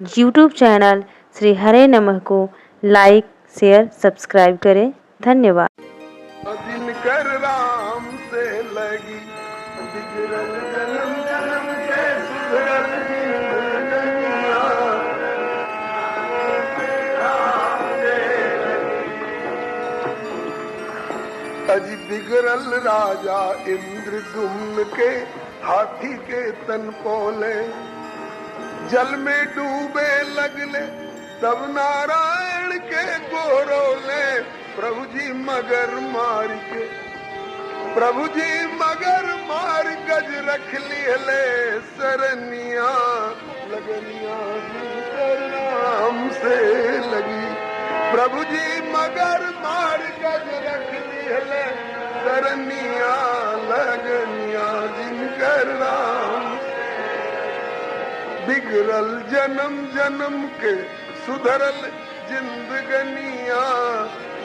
YouTube channel Shri हरे नमः को like, share, subscribe करें। धन्यवाद। जिनकर राम से लगी बिगड़ल जन्म जन्म के सुधरल जिंदगियां, अजी बिगड़ल राजा इंद्रदुम्न के हाथी के तन पोले, जल में डूबे लगले तब नारायण के गोरोले। प्रभु जी मगर मार के, प्रभु जी मगर मार गज रख लिहले सरनिया, लगनिया जिनकर नाम से लगी। प्रभु जी मगर मार गज रख लिहले सरनिया, लगनिया जिनकर नाम। बिगड़ल जन्म जन्म के सुधरल जिंदगनिया,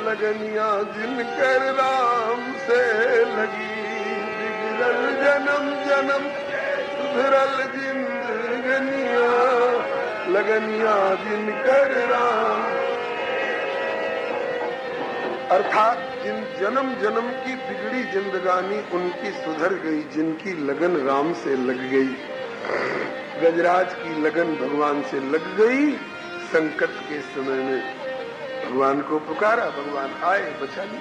लगनिया जिनकर राम से लगी। बिगड़ल जन्म जन्म सुधरल जिंदगनिया, लगनिया जिनकर राम। अर्थात जिन जन्म जन्म की बिगड़ी जिंदगानी उनकी सुधर गई, जिनकी लगन राम से लग गई। गजराज की लगन भगवान से लग गई। संकट के समय में भगवान को पुकारा, भगवान आए, बचा लिए।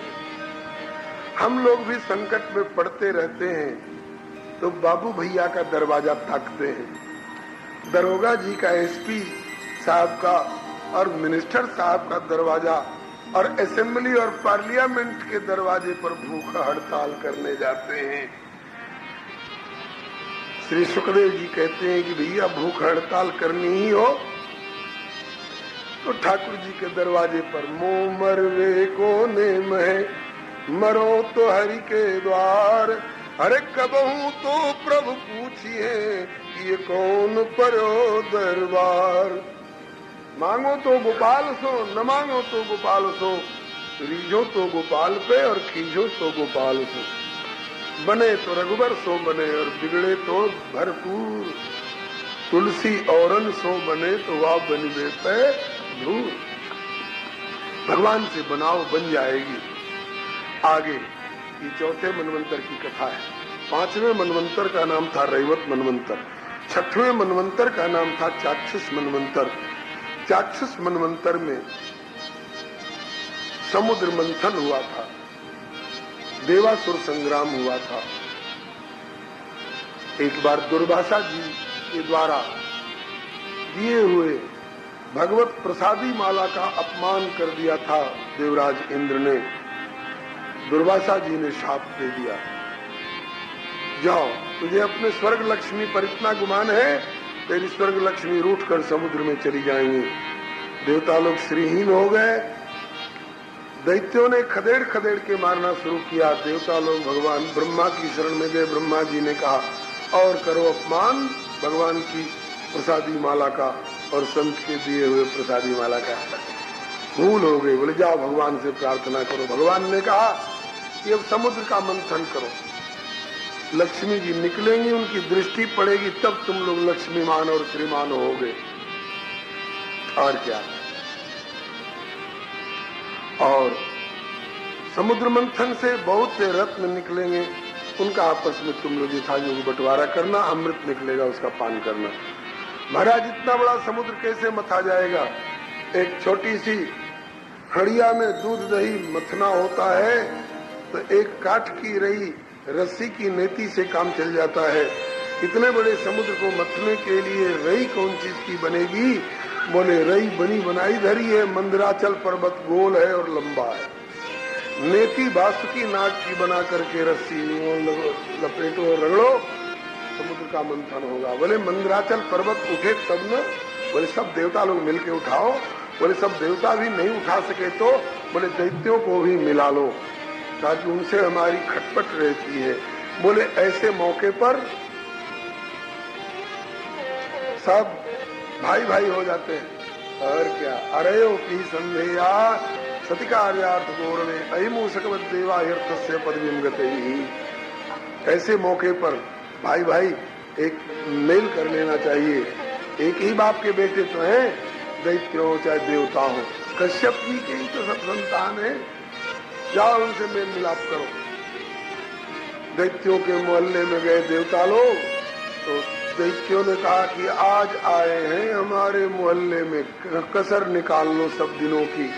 हम लोग भी संकट में पड़ते रहते हैं तो बाबू भैया का दरवाजा ताकते हैं। दरोगा जी का, एसपी साहब का और मिनिस्टर साहब का दरवाजा और असेंबली और पार्लियामेंट के दरवाजे पर भूखा हड़ताल करने जाते हैं। श्री सुखदेव जी कहते हैं कि भैया भूख हड़ताल करनी ही हो तो ठाकुर जी के दरवाजे पर मोह मरवे को नेम है, मरो तो हरि के द्वार। अरे कबहू तो प्रभु पूछिए ये कौन परो दरबार। मांगो तो गोपाल सो, न मांगो तो गोपाल सो, रीझो तो गोपाल पे और खींचो तो गोपाल सो। बने तो रघुबर सो बने और बिगड़े तो भरपूर। तुलसी औरन सो बने तो वह बनवे पे धूर। भगवान से बनाओ बन जाएगी। आगे ये चौथे मनवंतर की कथा है। पांचवें मनवंतर का नाम था रैवत मनवंतर। छठवें मनवंतर का नाम था चाक्षुष मनवंतर। चाक्षुष मनवंतर में समुद्र मंथन हुआ था, देवासुर संग्राम हुआ था। एक बार दुर्वासा जी के द्वारा दिए हुए भगवत प्रसादी माला का अपमान कर दिया था देवराज इंद्र ने। दुर्वासा जी ने शाप दे दिया, जाओ तुझे अपने स्वर्ग लक्ष्मी पर इतना गुमान है, तेरी स्वर्ग लक्ष्मी रूठ कर समुद्र में चली जाएंगी। देवता लोग श्रीहीन हो गए। दैत्यों ने खदेड़ खदेड़ के मारना शुरू किया। देवता लोग भगवान ब्रह्मा की शरण में गए। ब्रह्मा जी ने कहा और करो अपमान भगवान की प्रसादी माला का और संत के दिए हुए प्रसादी माला का। भूल हो गई, बोले जाओ भगवान से प्रार्थना करो। भगवान ने कहा कि अब समुद्र का मंथन करो, लक्ष्मी जी निकलेंगी, उनकी दृष्टि पड़ेगी, तब तुम लोग लक्ष्मीमान और श्रीमान होगे। और क्या, और समुद्र मंथन से बहुत से रत्न निकलेंगे, उनका आपस में तुम लोग यथायोग बंटवारा करना, अमृत निकलेगा उसका पान करना। महाराज इतना बड़ा समुद्र कैसे मथा जाएगा? एक छोटी सी हड़िया में दूध दही मथना होता है तो एक काठ की रही रस्सी की नेति से काम चल जाता है। इतने बड़े समुद्र को मथने के लिए रई कौन चीज की बनेगी? बोले रई बनी बनाई धरी है, मंदराचल पर्वत गोल है और लंबा है। नेति बासुकी नाग की बना करके रस्सी लपेटो और रगड़ो, समुद्र का मंथन होगा। बोले मंदराचल पर्वत उठे तब न? बोले सब देवता लोग मिलके उठाओ। बोले सब देवता भी नहीं उठा सके तो बोले दैत्यों को भी मिला लो ताकि उनसे हमारी खटपट रहती है। बोले ऐसे मौके पर सब भाई भाई हो जाते हैं। और क्या, अरयो की संदेया सतिकार्यार्थ गौरवे अहिमूषकवत देवायर्थस्य पदवीं गतैहि। ऐसे मौके पर भाई भाई एक मेल कर लेना चाहिए। एक ही बाप के बेटे तो हैं, दैत्य हो चाहे देवता हो। कश्यप जी के ही तो सब संतान है। जाओ उनसे मेल मिलाप करो। दैत्यों के मोहल्ले में गए देवता लोग, तो दैत्यों ने कहा कि आज आए हैं हमारे मोहल्ले में, कसर निकाल लो सब दिनों की।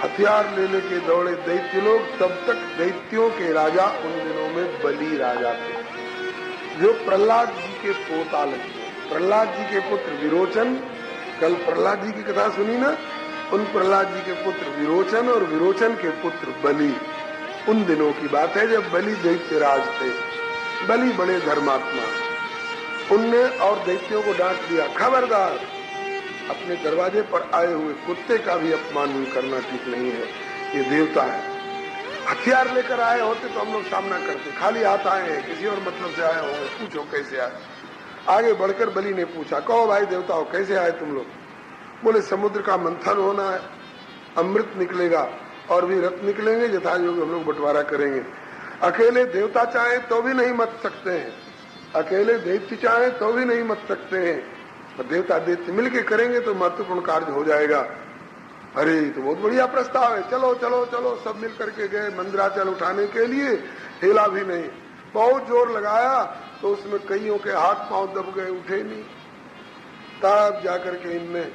हथियार लेने के दौड़े दैत्य लोग। तब तक दैत्यों के राजा उन दिनों में बलि राजा थे, जो प्रहलाद जी के पोता लगते। प्रहलाद जी के पुत्र विरोचन, कल प्रहलाद जी की कथा सुनी ना, उन प्रहलाद जी के पुत्र विरोचन और विरोचन के पुत्र बलि। उन दिनों की बात है जब बलि दैत्यराज थे। बलि बड़े धर्मात्मा, उनने और दैत्यों को डांट दिया, खबरदार, अपने दरवाजे पर आए हुए कुत्ते का भी अपमान करना ठीक नहीं है, ये देवता है। हथियार लेकर आए होते तो हम लोग सामना करते, खाली हाथ आए हैं, किसी और मतलब से आए होंगे, पूछो कैसे आए। आगे बढ़कर बलि ने पूछा, कहो भाई देवताओं कैसे आए तुम लोग? बोले समुद्र का मंथन होना है, अमृत निकलेगा और भी रत्न निकलेंगे, यथायोग हम लोग बंटवारा करेंगे। अकेले देवता चाहे तो भी नहीं मत सकते हैं, अकेले दैत्य चाहे तो भी नहीं मत सकते हैं, देवता दैत्य मिलके करेंगे तो महत्वपूर्ण कार्य हो जाएगा। अरे तो बहुत बढ़िया प्रस्ताव है, चलो चलो चलो। सब मिल करके गए मंदिराचल उठाने के लिए, हिला भी नहीं। बहुत जोर लगाया तो उसमें कईयों के हाथ पांव दब गए, उठे नहीं। तब जाकर के इनने,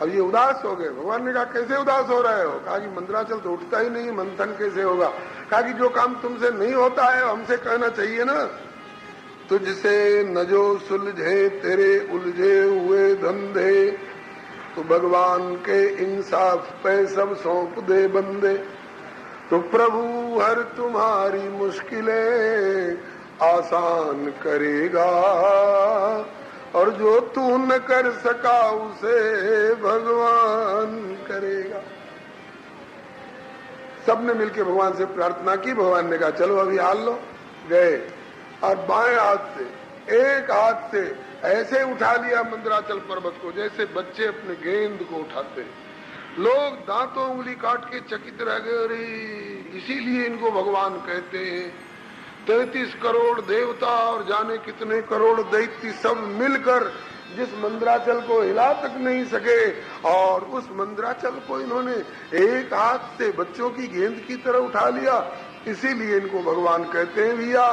अब ये उदास हो गए। भगवान ने कहा कैसे उदास हो रहे हो? कहा कि मंदिराचल तो उठता ही नहीं, मंथन कैसे होगा? कहा कि जो काम तुमसे नहीं होता है हमसे कहना चाहिए ना। तुझसे न जो सुलझे तेरे उलझे हुए धंधे, तो भगवान के इंसाफ पे सब सौंप दे बंदे। तो प्रभु हर तुम्हारी मुश्किलें आसान करेगा, और जो तू न कर सका उसे भगवान करेगा। सबने मिलकर भगवान से प्रार्थना की। भगवान ने कहा चलो अभी हाल लो। गए और बाएं हाथ से, एक हाथ से ऐसे उठा लिया मंदराचल पर्वत को जैसे बच्चे अपने गेंद को उठाते। लोग दांतों उंगली काट के चकित रह गए। अरे इसीलिए इनको भगवान कहते हैं। 33 करोड़ देवता और जाने कितने करोड़ दैत्य सब मिलकर जिस मंदराचल को हिला तक नहीं सके, और उस मंदराचल को इन्होंने एक हाथ से बच्चों की गेंद की तरह उठा लिया। इसीलिए इनको भगवान कहते हैं। भैया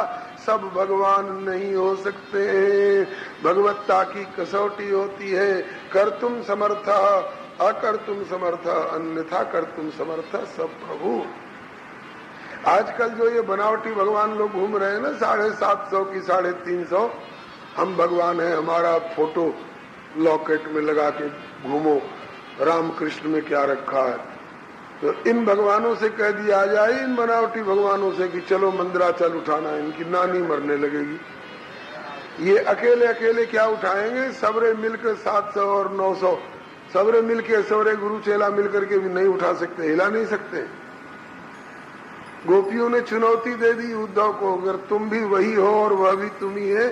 सब भगवान नहीं हो सकते, भगवत्ता की कसौटी होती है। कर तुम समर्थ, अकर तुम समर्थ, अन्यथा कर तुम समर्थ सब प्रभु। आजकल जो ये बनावटी भगवान लोग घूम रहे हैं ना, 750 की 350, हम भगवान है, हमारा फोटो लॉकेट में लगा के घूमो, राम कृष्ण में क्या रखा है। तो इन भगवानों से कह दिया जाए, इन बनावटी भगवानों से कि चलो मंदिराचल उठाना, इनकी नानी मरने लगेगी। ये अकेले अकेले क्या उठाएंगे? सबरे मिलकर 700 और 900 सबरे मिलकर, सबरे गुरु चेला मिलकर के भी नहीं उठा सकते, हिला नहीं सकते। गोपियों ने चुनौती दे दी उद्धव को, अगर तुम भी वही हो और वह भी तुम ही है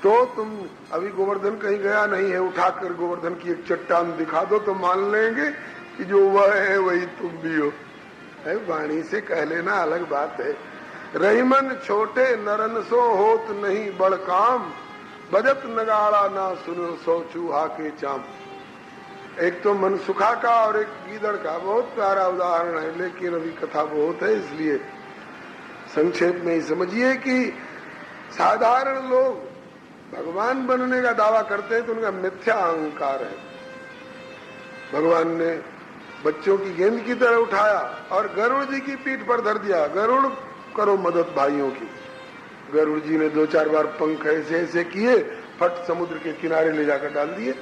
तो तुम, अभी गोवर्धन कहीं गया नहीं है, उठाकर गोवर्धन की एक चट्टान दिखा दो तो मान लेंगे कि जो वह है वही तुम भी हो। वाणी से कह लेना अलग बात है। रहीमन छोटे नरन सो होत नहीं बड़ काम, बजत नगाड़ा ना सुनो सो चूहा के चाम। एक तो मनसुखा का और एक गीदड़ का बहुत प्यारा उदाहरण है, लेकिन अभी कथा बहुत है इसलिए संक्षेप में ही समझिए कि साधारण लोग भगवान बनने का दावा करते हैं तो उनका मिथ्या अहंकार है। भगवान ने बच्चों की गेंद की तरह उठाया और गरुड़ जी की पीठ पर धर दिया। गरुड़ करो मदद भाइयों की। गरुड़ जी ने 2-4 बार पंख ऐसे ऐसे किए, फट समुद्र के किनारे ले जाकर डाल दिए।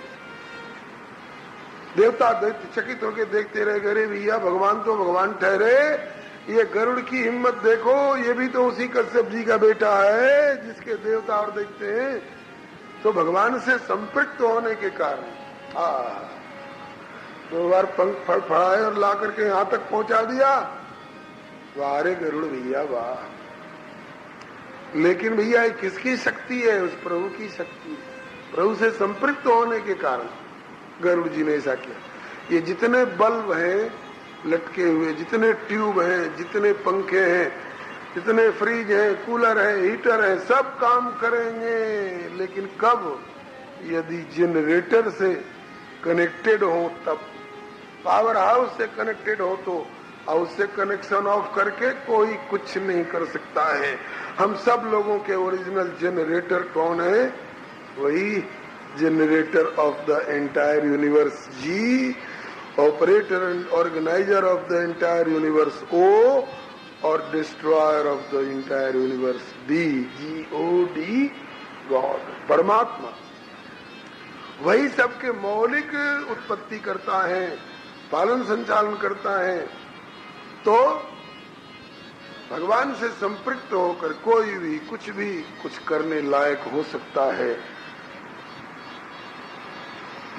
देवता दैत्य चकित होकर देखते रहे, गरे भैया भगवान तो भगवान ठहरे, ये गरुड़ की हिम्मत देखो, ये भी तो उसी कश्यप जी का बेटा है जिसके देवता और देखते हैं। तो भगवान से संपृक्त होने के कारण 2 बार पंख फड़फड़ाए और ला करके यहां तक पहुंचा दिया। वाह रे गरुड़ भैया वाह। लेकिन भैया किसकी शक्ति है? उस प्रभु की शक्ति है। प्रभु से संपृक्त होने के कारण गरुड़ जी ने ऐसा किया। ये जितने बल्ब हैं लटके हुए, जितने ट्यूब हैं, जितने पंखे हैं, जितने फ्रिज हैं, कूलर हैं, हीटर हैं, सब काम करेंगे, लेकिन कब? यदि जनरेटर से कनेक्टेड हो तब, पावर हाउस से कनेक्टेड हो तो, और उससे कनेक्शन ऑफ करके कोई कुछ नहीं कर सकता है। हम सब लोगों के ओरिजिनल जनरेटर कौन है? वही generator of the entire universe G, operator and organiser of the entire universe O, और destroyer of the entire universe D, GOD, god, परमात्मा। वही सबके मौलिक उत्पत्ति करता है, पालन संचालन करता है। तो भगवान से संपृक्त होकर कोई भी कुछ करने लायक हो सकता है।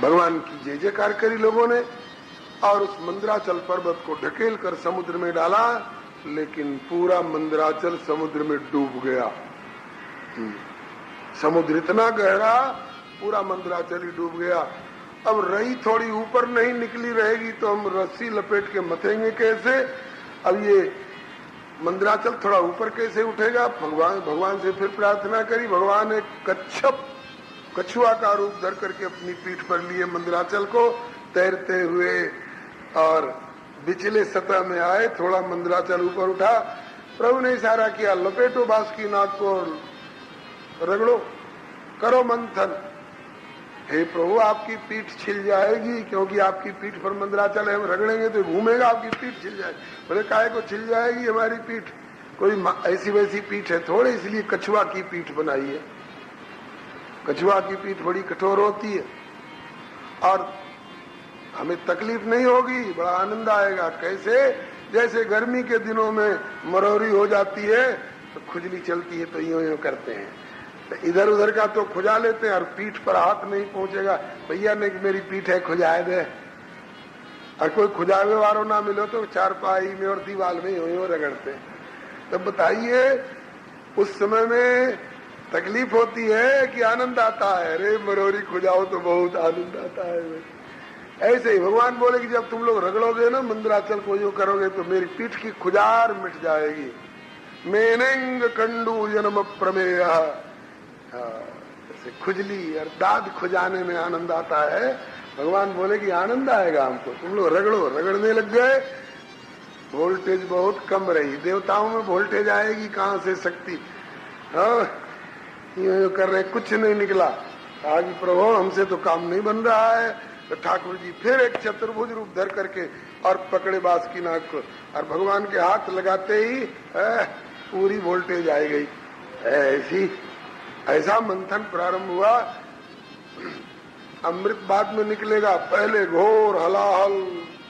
भगवान की जय जयकार करी लोगों ने और उस मंदराचल पर्वत को ढकेल कर समुद्र में डाला, लेकिन पूरा मंदराचल समुद्र में डूब गया। समुद्र इतना गहरा, पूरा मंदराचल ही डूब गया। अब रही थोड़ी ऊपर नहीं निकली रहेगी तो हम रस्सी लपेट के मथेंगे कैसे? अब ये मंदराचल थोड़ा ऊपर कैसे उठेगा? भगवान से फिर प्रार्थना करी। भगवान एक कछुआ का रूप धर करके अपनी पीठ पर लिए मंदराचल को तैरते हुए और बिचले सतह में आए। थोड़ा मंदराचल ऊपर उठा, प्रभु ने इशारा किया, लपेटो बांस की नाक को, रगड़ो, करो मंथन। हे प्रभु, आपकी पीठ छिल जाएगी, क्योंकि आपकी पीठ पर मंदराचल है, हम रगड़ेंगे तो घूमेगा, आपकी पीठ छिल जाएगी। बोले काहे को छिल जाएगी हमारी पीठ? कोई ऐसी वैसी पीठ है थोड़े, इसलिए कछुआ की पीठ बनाई है। कछुआ की पीठ बड़ी कठोर होती है और हमें तकलीफ नहीं होगी, बड़ा आनंद आएगा। कैसे? जैसे गर्मी के दिनों में मरोरी हो जाती है तो खुजली चलती है तो यूं करते हैं, तो इधर उधर का तो खुजा लेते हैं और पीठ पर हाथ नहीं पहुंचेगा, भैया ने मेरी पीठ है खुजाए दे। और कोई खुजावे वालों ना मिलो तो चारपाई में और दीवार में यूं रगड़ते हैं। तो बताइए उस समय में तकलीफ होती है कि आनंद आता है? अरे मरोरी खुजाओ तो बहुत आनंद आता है। ऐसे ही भगवान बोले कि जब तुम लोग रगड़ोगे ना मंदराचल को, यूं करोगे तो मेरी पीठ की खुजार मिट जाएगी। मेनेंग कंडू जन्म प्रमेय, जैसे खुजली और दाद खुजाने में आनंद आता है। भगवान बोले कि आनंद आएगा हमको, तुम लोग रगड़ो। रगड़ने लग गए, वोल्टेज बहुत कम रही। देवताओं में वोल्टेज आएगी कहाँ से? शक्ति। यूं कर रहे, कुछ नहीं निकला। कहा कि प्रभु हमसे तो काम नहीं बन रहा है। तो ठाकुर जी फिर एक चतुर्भुज रूप धर करके और पकड़े बांस की नाक को, और भगवान के हाथ लगाते ही पूरी वोल्टेज आई गई। ऐसा मंथन प्रारंभ हुआ। अमृत बाद में निकलेगा, पहले घोर हलाहल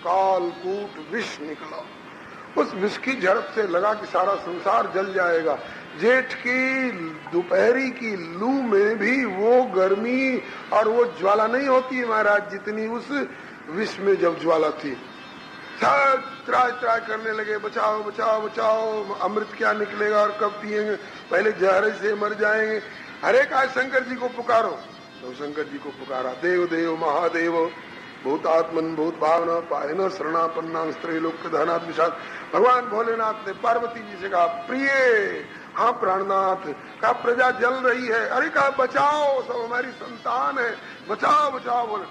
काल कूट विष निकला। उस विष की झड़प से लगा कि सारा संसार जल जाएगा। जेठ की दोपहरी की लू में भी वो गर्मी और वो ज्वाला नहीं होती है महाराज जितनी उस विष में जब ज्वाला थी। सब त्राय त्राय करने लगे, बचाओ बचाओ बचाओ, अमृत क्या निकलेगा और कब पिएंगे, पहले जहर से मर जाएंगे। हरे का शंकर जी को पुकारो, तो शंकर जी को पुकारा। देव देव महादेव भूतात्मन भूत भावना पायन शरणापन्ना स्त्रीलोक धनात् विषाद। भगवान भोलेनाथ ने पार्वती जी से कहा, प्रिय हाँ प्राणनाथ, कहा प्रजा जल रही है। अरे कहा बचाओ, सब हमारी संतान है, बचाओ बचाओ। बोले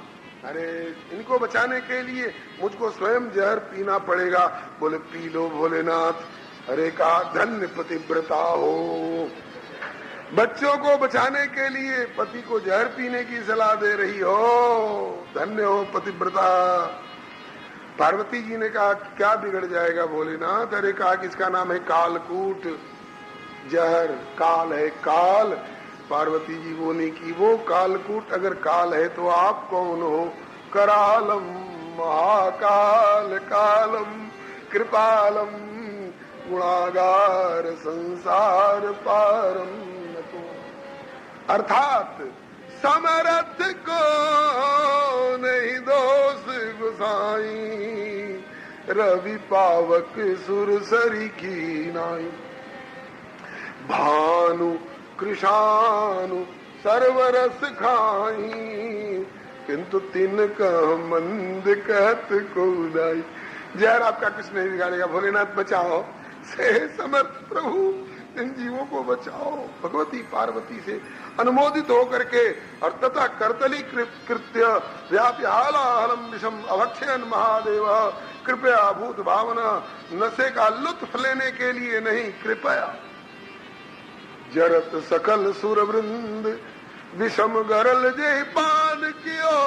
अरे इनको बचाने के लिए मुझको स्वयं जहर पीना पड़ेगा। बोले पी लो भोलेनाथ। अरे कहा धन्य पतिव्रता हो, बच्चों को बचाने के लिए पति को जहर पीने की सलाह दे रही हो, धन्य हो पतिव्रता। पार्वती जी ने कहा क्या बिगड़ जाएगा भोलेनाथ? अरे कहा कि इसका नाम है कालकूट, जहर काल है काल। पार्वती जी बोली कि वो कालकूट अगर काल है तो आप कौन हो? करालम महाकाल कालम कृपालम गुणागार संसार पारम। अर्थात समर्थ को नहीं दोष गुसाई, रवि पावक सुरसरी की नाई। भानु कृषानु सर्वरस खाई, किंतु तिनका मंद कहत को दाई। जहर आपका कुछ नहीं बिगाड़ेगा भोलेनाथ, बचाओ। से समर्थ प्रभु इन जीवों को बचाओ। भगवती पार्वती से अनुमोदित होकर के और तथा कर्तली कृत्य व्याप्यालाहलम विषम अभक्षयन महादेव कृपया भूत भावना नशे का लुत्फ लेने के लिए नहीं, कृपया जरत सकल सुर वृंद विषम गरल जय पान कियो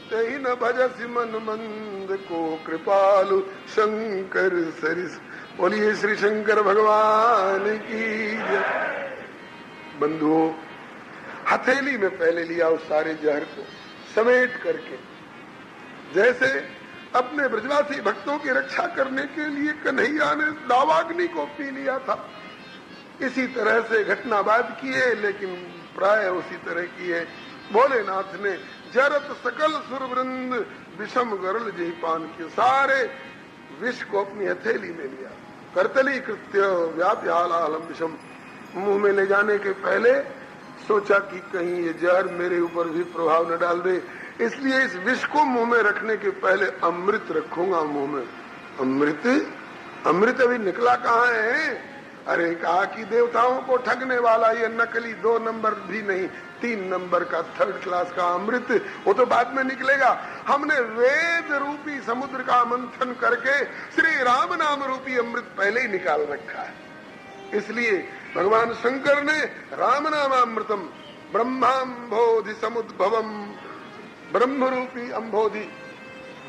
तही न भजस मन मंद को कृपालु शंकर सरिस। बोलिए श्री शंकर भगवान की जय। बंधुओं, हथेली में पहले लिया उस सारे जहर को समेट करके, जैसे अपने ब्रजवासी भक्तों की रक्षा करने के लिए कन्हैया ने दावाग्नि को पी लिया था, इसी तरह से घटनावाद किए, लेकिन प्राय उसी तरह किए। भोलेनाथ ने जरत सकल सुरवृंद विषम गरल जय पान किए, सारे विष को अपनी हथेली में लिया। कर्तली कृत्य व्याप्यालाहलम विषम, मुंह में ले जाने के पहले सोचा कि कहीं ये जहर मेरे ऊपर भी प्रभाव न डाल दे, इसलिए इस विष को मुंह में रखने के पहले अमृत रखूंगा मुंह में। अमृत अमृत अभी निकला कहाँ है? अरे कहा कि देवताओं को ठगने वाला ये नकली 2 नंबर भी नहीं, 3 नंबर का 3rd क्लास का अमृत, वो तो बाद में निकलेगा। हमने वेद रूपी समुद्र का मंथन करके श्री राम नाम रूपी अमृत पहले ही निकाल रखा है। इसलिए भगवान शंकर ने राम नामामृतम ब्रह्माम्भोधि समुद्भवम, ब्रह्म रूपी अम्भोधि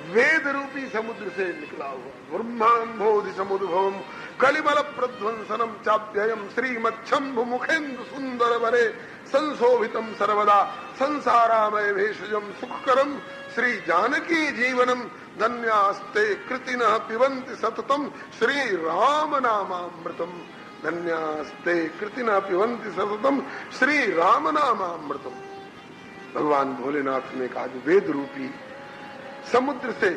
वेद रूपी समुद्र से निकला हुआ ब्रह्माम्भोधि समुद्भवम कलिमल प्रध्वंसनम चाप्ययम श्रीमच्छंभु मुखेन्दु सुंदर वरे संशोभितम सर्वदा संसारामय भेषजम सुखकरम श्री जानकी जीवनम धन्यास्ते कृतिनः पिबन्ति सततम श्री राम नामामृतम। धन्यास्ते कृतिनः पिबन्ति सततम श्री राम नामामृतम। भगवान भोलेनाथ ने कहा जो वेद रूपी समुद्र से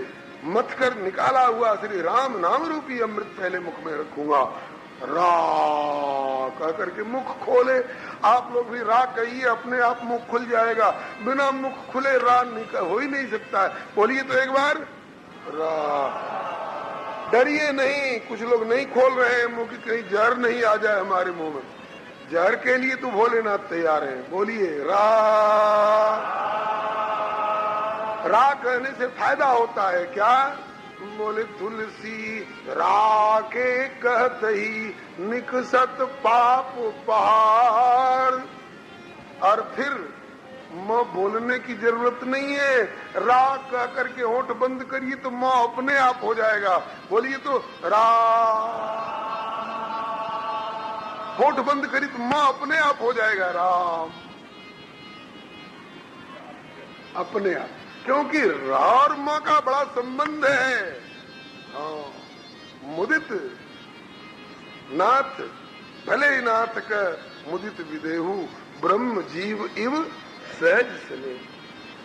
मथ कर निकाला हुआ श्री राम नाम रूपी अमृत पहले मुख में रखूंगा। रा कह करके मुख खोले। आप लोग भी रा कहिए, अपने आप मुख खुल जाएगा। बिना मुख खुले रा हो ही नहीं सकता है। बोलिए तो एक बार, रा। डरिए नहीं, कुछ लोग नहीं खोल रहे हैं मुंह की, कहीं जहर नहीं आ जाए हमारे मुंह में। जहर के लिए तो भोलेनाथ तैयार हैं। बोलिए रा। रा कहने से फायदा होता है क्या? बोले तुलसी राके कहत ही निकसत पाप पहाड़। और फिर माँ बोलने की जरूरत नहीं है। रा कह करके होंठ बंद करिए तो माँ अपने आप हो जाएगा। बोलिए तो रा। होंठ बंद करी तो माँ अपने आप हो जाएगा राम, अपने आप। क्योंकि रा और माँ का बड़ा संबंध है। मुदित नाथ भले नाथ का मुदित विदेहु ब्रह्म जीव इव सहज सने।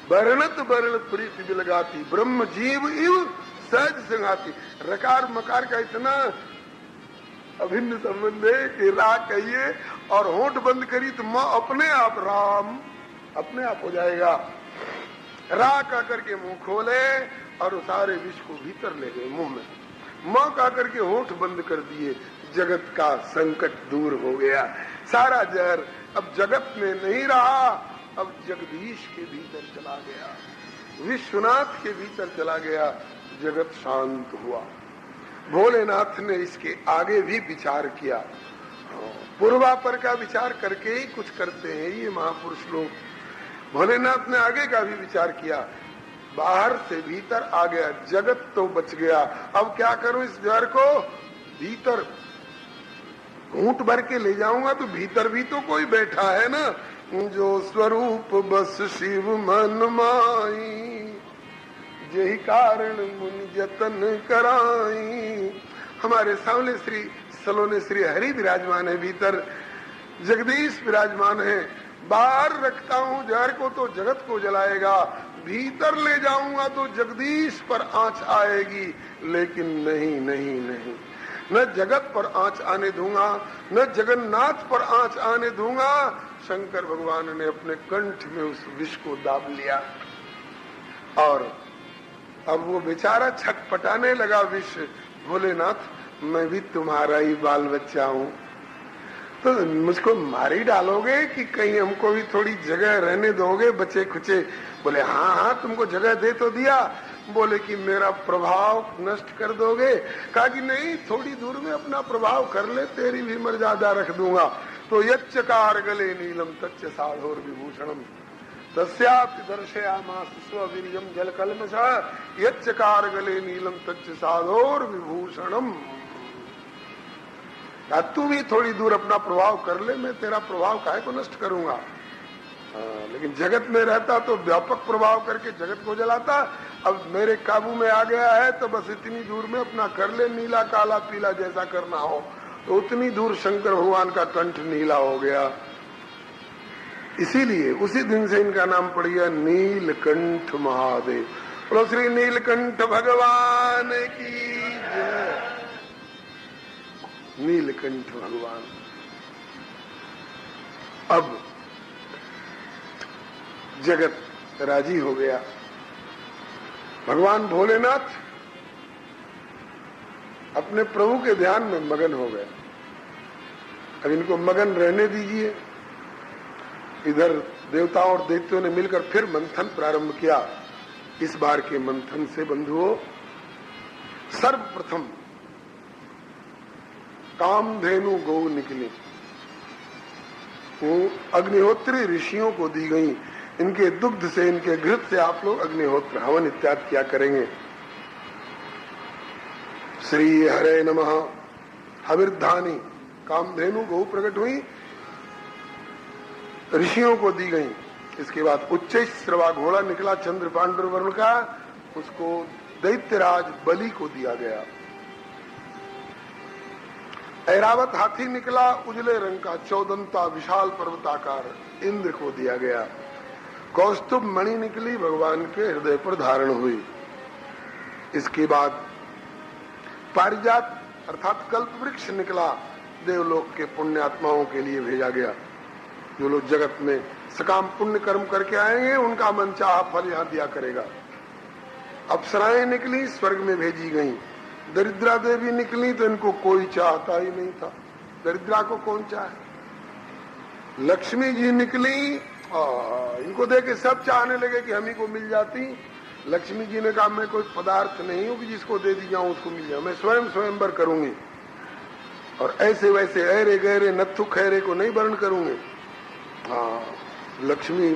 वर्णत वर्ण प्रीति बिलगाती ब्रह्म जीव इव सहज संगाती। रकार मकार का इतना अभिन्न संबंध है कि रा कहिए और होंठ बंद करी तो माँ अपने आप राम अपने आप हो जाएगा। रा का करके मुंह खोले और सारे विष को भीतर ले गए मुंह में। माँ का करके होंठ बंद कर दिए। जगत का संकट दूर हो गया। सारा जहर अब जगत में नहीं रहा, अब जगदीश के भीतर चला गया, विश्वनाथ के भीतर चला गया। जगत शांत हुआ। भोलेनाथ ने इसके आगे भी विचार किया। पूर्वापर का विचार करके ही कुछ करते हैं ये महापुरुष लोग। भोलेनाथ ने आगे का भी विचार किया। बाहर से भीतर आ गया, जगत तो बच गया। अब क्या करूं इस जहर को? भीतर घूंट भर के ले जाऊंगा तो भीतर भी तो कोई बैठा है ना। जो स्वरूप बस शिव मन माई यही कारण मुनि जतन कराई। हमारे सामने श्री सलोने श्री हरि विराजमान है, भीतर जगदीश विराजमान है। बाहर रखता हूं जहर को तो जगत को जलाएगा, भीतर ले जाऊंगा तो जगदीश पर आंच आएगी। लेकिन नहीं नहीं नहीं, न जगत पर आंच आने दूंगा, न जगन्नाथ पर आंच आने दूंगा। शंकर भगवान ने अपने कंठ में उस विष को दाब लिया और अब वो बेचारा छटपटाने लगा विष। भोलेनाथ मैं भी तुम्हारा ही बाल बच्चा हूँ, तो मुझको मार ही डालोगे कि कहीं हमको भी थोड़ी जगह रहने दोगे बचे खुचे? बोले हाँ हाँ तुमको जगह दे तो दिया, बोले कि मेरा प्रभाव नष्ट कर दोगे? कहा कि नहीं, थोड़ी दूर में अपना प्रभाव कर ले, तेरी भी मर्यादा रख दूंगा। तो यच्चकार गले नीलम तच्च साढ़ोर विभूषणम तस्यापि दर्शयामास स्ववीर्यम जलकल्मषः यच्चकार गले नीलम तच्च साढ़ोर विभूषणम। तू भी थोड़ी दूर अपना प्रभाव कर ले, मैं तेरा प्रभाव काहे को नष्ट करूंगा? लेकिन जगत में रहता तो व्यापक प्रभाव करके जगत को जलाता। अब मेरे काबू में आ गया है तो बस इतनी दूर में अपना कर ले, नीला काला पीला जैसा करना हो। तो उतनी दूर शंकर भगवान का कंठ नीला हो गया। इसीलिए उसी दिन से इनका नाम पड़ गया नीलकंठ महादेव। बोलो श्री नीलकंठ भगवान की जय। नीलकंठ भगवान। अब जगत राजी हो गया। भगवान भोलेनाथ अपने प्रभु के ध्यान में मगन हो गए। अब इनको मगन रहने दीजिए। इधर देवताओं और दैत्यों ने मिलकर फिर मंथन प्रारंभ किया। इस बार के मंथन से बंधुओं सर्वप्रथम कामधेनु गौ निकली। वो अग्निहोत्री ऋषियों को दी गई। इनके दुग्ध से, इनके घृत से आप लोग अग्निहोत्र हवन इत्यादि क्या करेंगे। श्री हरे नमः। हविर्धानी कामधेनु गौ प्रकट हुई, ऋषियों को दी गई। इसके बाद उच्च श्रवा घोड़ा निकला चंद्र पांडुर वर्ण का, उसको दैत्यराज बलि को दिया गया। ऐरावत हाथी निकला उजले रंग का, चौदंता विशाल पर्वताकार, इंद्र को दिया गया। कौस्तुभ मणि निकली, भगवान के हृदय पर धारण हुई। इसके बाद पारिजात अर्थात कल्प वृक्ष निकला, देवलोक के पुण्यात्माओं के लिए भेजा गया। जो लोग जगत में सकाम पुण्य कर्म करके आएंगे उनका मनचाहा फल यहाँ दिया करेगा। अप्सराएं निकली, स्वर्ग में भेजी गई। दरिद्रा देवी निकली तो इनको कोई चाहता ही नहीं था। दरिद्रा को कौन चाहे। लक्ष्मी जी निकली, इनको देख के सब चाहने लगे कि हम ही को मिल जाती। लक्ष्मी जी ने कहा मैं कोई पदार्थ नहीं हूं कि जिसको दे दी जाऊं उसको मिल जाए, मैं स्वयं स्वयंवर करूंगी और ऐसे वैसे ऐरे गहरे नत्थु खैरे को नहीं वर्ण करूंगी। लक्ष्मी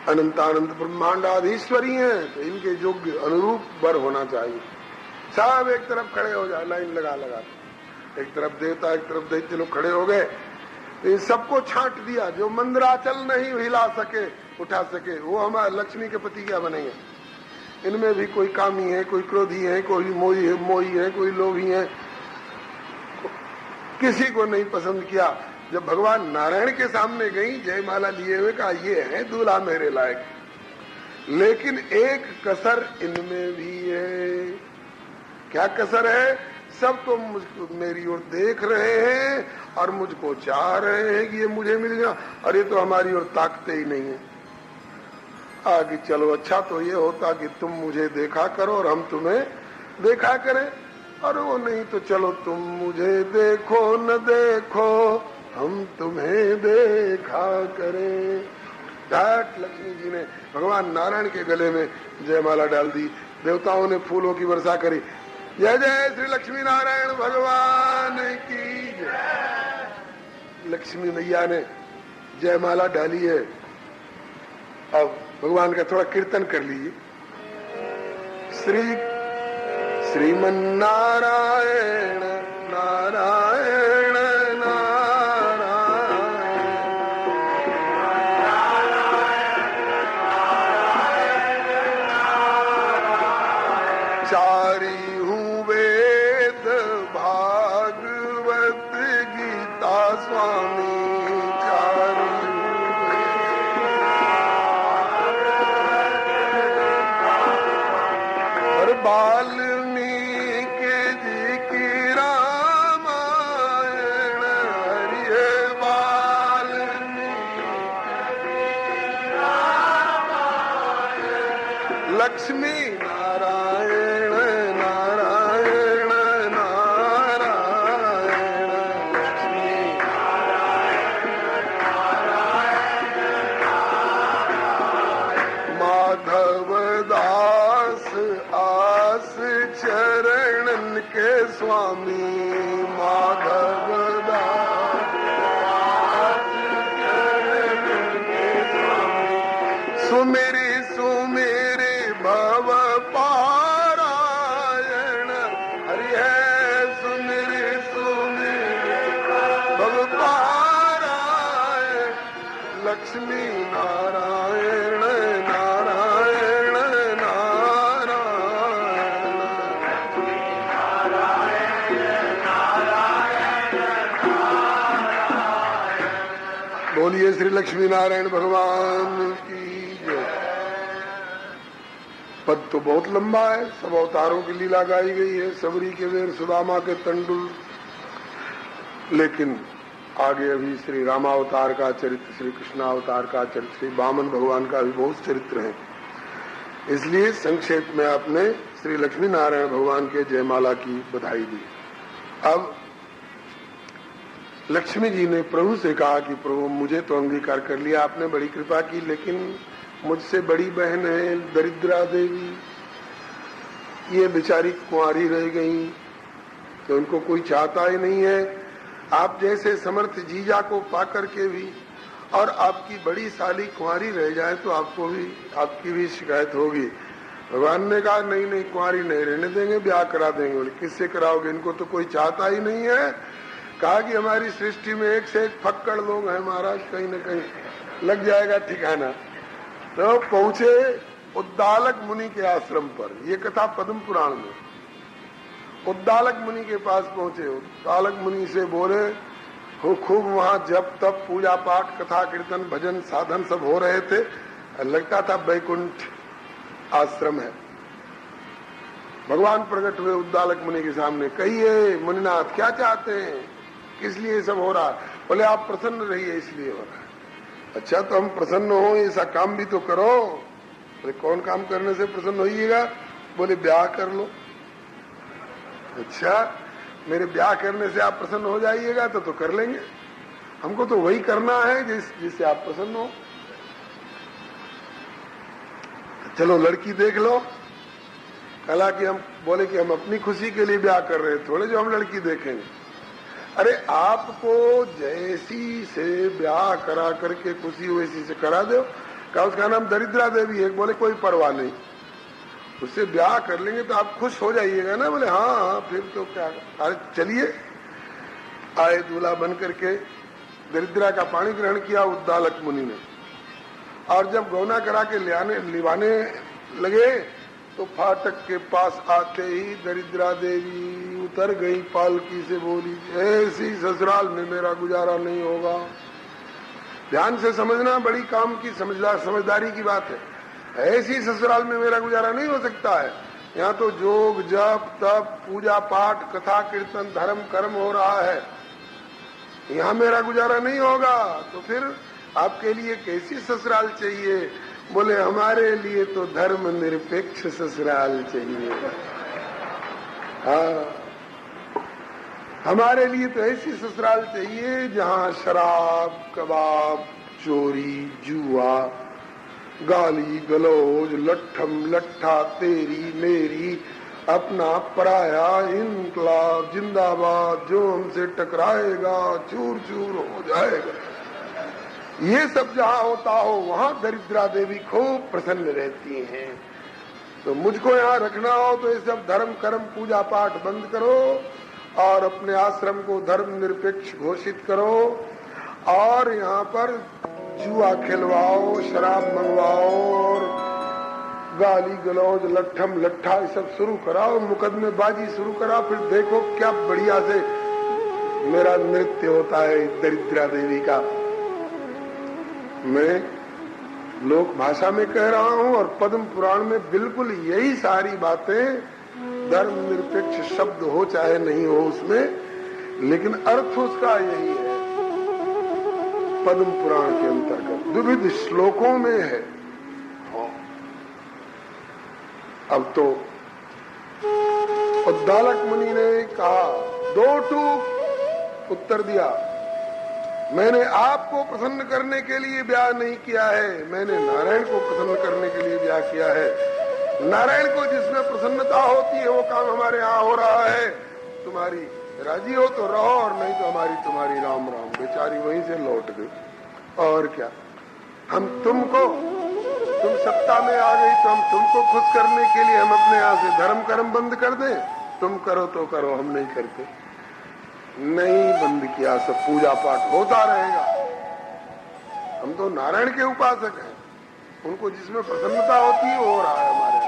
अनंतानंत ब्रह्मांडाधीश्वरी हैं, तो इनके योग्य अनुरूप वर होना चाहिए। सब एक तरफ खड़े हो जाए, लाइन लगा लगा, एक तरफ देवता एक तरफ दैत्य लोग खड़े हो गए। तो इन सबको छांट दिया। जो मंदराचल नहीं हिला सके उठा सके वो हमारे लक्ष्मी के पति क्या बनेंगे। इनमें भी कोई कामी है, कोई क्रोधी है, कोई मोही है, कोई लोभी है। किसी को नहीं पसंद किया। जब भगवान नारायण के सामने गई जयमाला लिए हुए, कहा ये है दूल्हा मेरे लायक। लेकिन एक कसर इनमें भी है। क्या कसर है। सब तो मुझको मेरी ओर देख रहे हैं और मुझको चाह रहे हैं कि ये मुझे मिल गया, और ये तो हमारी ओर ताकते ही नहीं है। आगे चलो, अच्छा तो ये होता कि तुम मुझे देखा करो और हम तुम्हें देखा करें, और वो नहीं तो चलो तुम मुझे देखो न देखो हम तुम्हें देखा करें। घाट लक्ष्मी जी ने भगवान नारायण के गले में जयमाला डाल दी। देवताओं ने फूलों की वर्षा करी। जय जय श्री लक्ष्मी नारायण भगवान की जय। लक्ष्मी मैया ने जयमाला डाली है। अब भगवान का थोड़ा कीर्तन कर लीजिए। श्रीमन नारायण नारायण चारी हूँ वेद भागवत गीता स्वामी चारी और वाल्मीकि जी की रामायण हरि वाल्मीकि लक्ष्मी नारायण नारायण नारायण लक्ष्मी के स्वामी माधव दास, सुमेरी सुमेरी भव पारायण, हरि है सुमेरी सुमेरी भव पारायण, लक्ष्मी नारायण नारायण नारायण। बोलिए श्री लक्ष्मी नारायण भगवान की। पद तो बहुत लंबा है, सब अवतारों की लीला गाई गई है, सबरी के वेर सुदामा के तंडुल, लेकिन आगे अभी श्री रामावतार का चरित्र, श्री कृष्णावतार का चरित्र, श्री वामन भगवान का भी बहुत चरित्र है। इसलिए संक्षेप में आपने श्री लक्ष्मी नारायण भगवान के जयमाला की बधाई दी। अब लक्ष्मी जी ने प्रभु से कहा कि प्रभु मुझे तो अंगीकार कर लिया आपने, बड़ी कृपा की, लेकिन मुझसे बड़ी बहन है दरिद्रा देवी, ये बेचारी कुंवारी रह गई, तो उनको कोई चाहता ही नहीं है। आप जैसे समर्थ जीजा को पाकर के भी और आपकी बड़ी साली कुंवारी रह जाए तो आपको भी, आपकी भी शिकायत होगी। भगवान ने कहा नहीं नहीं, कुंवारी नहीं रहने देंगे, ब्याह करा देंगे। बोले किससे कराओगे, इनको तो कोई चाहता ही नहीं है। कहा कि हमारी सृष्टि में एक से एक फक्कड़ लोग हैं महाराज, कहीं न कहीं लग जाएगा ठिकाना। तो पहुंचे उद्दालक मुनि के आश्रम पर, ये कथा पद्म पुराण में। उद्दालक मुनि के पास पहुंचे, उद्दालक मुनि से बोले हो खूब वहां जप तप पूजा पाठ कथा कीर्तन भजन साधन सब हो रहे थे, लगता था बैकुंठ आश्रम है। भगवान प्रकट हुए उद्दालक मुनि के सामने, कहिए मुनिनाथ क्या चाहते हैं, किस लिए सब हो रहा है। बोले आप प्रसन्न रहिए इसलिए हो रहा है। अच्छा तो हम प्रसन्न हो, ऐसा काम भी तो करो। बोले कौन काम करने से प्रसन्न होइएगा। बोले ब्याह कर लो। अच्छा मेरे ब्याह करने से आप प्रसन्न हो जाइएगा तो कर लेंगे, हमको तो वही करना है जिससे आप प्रसन्न हो। चलो लड़की देख लो। कला कि हम बोले कि हम अपनी खुशी के लिए ब्याह कर रहे हैं, थोड़े जो हम लड़की देखेंगे। अरे आपको जैसी से ब्याह करा करके खुशी वैसी से करा दो। क्या उसका नाम दरिद्रा देवी है। बोले कोई परवाह नहीं, उससे ब्याह कर लेंगे तो आप खुश हो जाइएगा ना। बोले हाँ हाँ फिर तो क्या। अरे चलिए, आए दूल्हा बन करके दरिद्रा का पानी ग्रहण किया उद्दालक मुनि ने, और जब गौना करा के लिवाने लगे तो फाटक के पास आते ही दरिद्रा देवी उतर गई पालकी से, बोली ऐसी ससुराल में मेरा गुजारा नहीं होगा। ध्यान से समझना, बड़ी काम की समझदारी की बात है। ऐसी ससुराल में मेरा गुजारा नहीं हो सकता है। यहाँ तो जोग जप तप पूजा पाठ कथा कीर्तन धर्म कर्म हो रहा है, यहाँ मेरा गुजारा नहीं होगा। तो फिर आपके लिए कैसी ससुराल चाहिए। बोले हमारे लिए तो धर्म निरपेक्ष ससुराल चाहिए। हाँ हमारे लिए तो ऐसी ससुराल चाहिए जहाँ शराब कबाब चोरी जुआ गाली गलौज लट्ठम लट्ठा तेरी मेरी अपना पराया इनकलाब जिंदाबाद, जो हमसे टकराएगा चूर चूर हो जाएगा। ये सब जहाँ होता हो वहाँ दरिद्रा देवी खूब प्रसन्न रहती हैं। तो मुझको यहाँ रखना हो तो ये सब धर्म कर्म पूजा पाठ बंद करो और अपने आश्रम को धर्म निरपेक्ष घोषित करो, और यहाँ पर जुआ खिलवाओ शराब मंगवाओ और गाली गलौज लट्ठम लट्ठा ये सब शुरू कराओ, मुकदमेबाजी शुरू कराओ। फिर देखो क्या बढ़िया से मेरा नृत्य होता है दरिद्रा देवी का। मैं लोक भाषा में कह रहा हूँ और पद्म पुराण में बिल्कुल यही सारी बातें, धर्म निरपेक्ष शब्द हो चाहे नहीं हो उसमें, लेकिन अर्थ उसका यही है। पद्म पुराण के अंतर्गत विविध श्लोकों में है। अब तो उद्दालक मुनि ने कहा, दो टूक उत्तर दिया, मैंने आपको प्रसन्न करने के लिए ब्याह नहीं किया है, मैंने नारायण को प्रसन्न करने के लिए ब्याह किया है। नारायण को जिसमें प्रसन्नता होती है वो काम हमारे यहाँ हो रहा है। तुम्हारी राजी हो तो रहो और नहीं तो हमारी तुम्हारी राम राम। बेचारी वहीं से लौट गई। और क्या, हम तुम सत्ता में आ गई तो हम तुमको खुश करने के लिए हम अपने यहाँ से धर्म कर्म बंद कर दें? तुम करो तो करो, हम नहीं करते। नहीं बंद किया, सब पूजा पाठ होता रहेगा। हम तो नारायण के उपासक हैं, उनको जिसमें प्रसन्नता होती है वो हो रहा है हमारे।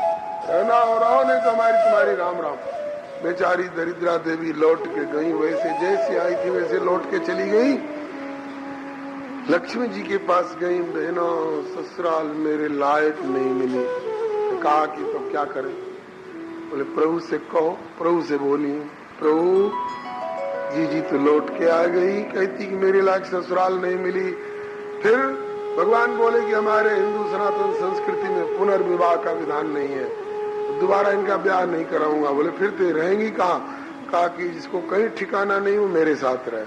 रहना हो रहा हो, नहीं तो हमारी तुम्हारी राम राम। बेचारी दरिद्रा देवी लौट के गई, वैसे जैसे आई थी वैसे लौट के चली गई। लक्ष्मी जी के पास गई, बहनों ससुराल मेरे लायक नहीं मिली। तो कहा कि तो क्या करें? बोले प्रभु से कहो। प्रभु से बोली, प्रभु जी तो लौट के आ गई, कहती कि मेरे लायक ससुराल नहीं मिली। फिर भगवान बोले कि हमारे हिंदू सनातन संस्कृति में पुनर्विवाह का विधान नहीं है, दोबारा इनका ब्याह नहीं कराऊंगा। बोले फिर तो रहेंगी कहाँ? कहा कि जिसको कहीं ठिकाना नहीं वो मेरे साथ रहे।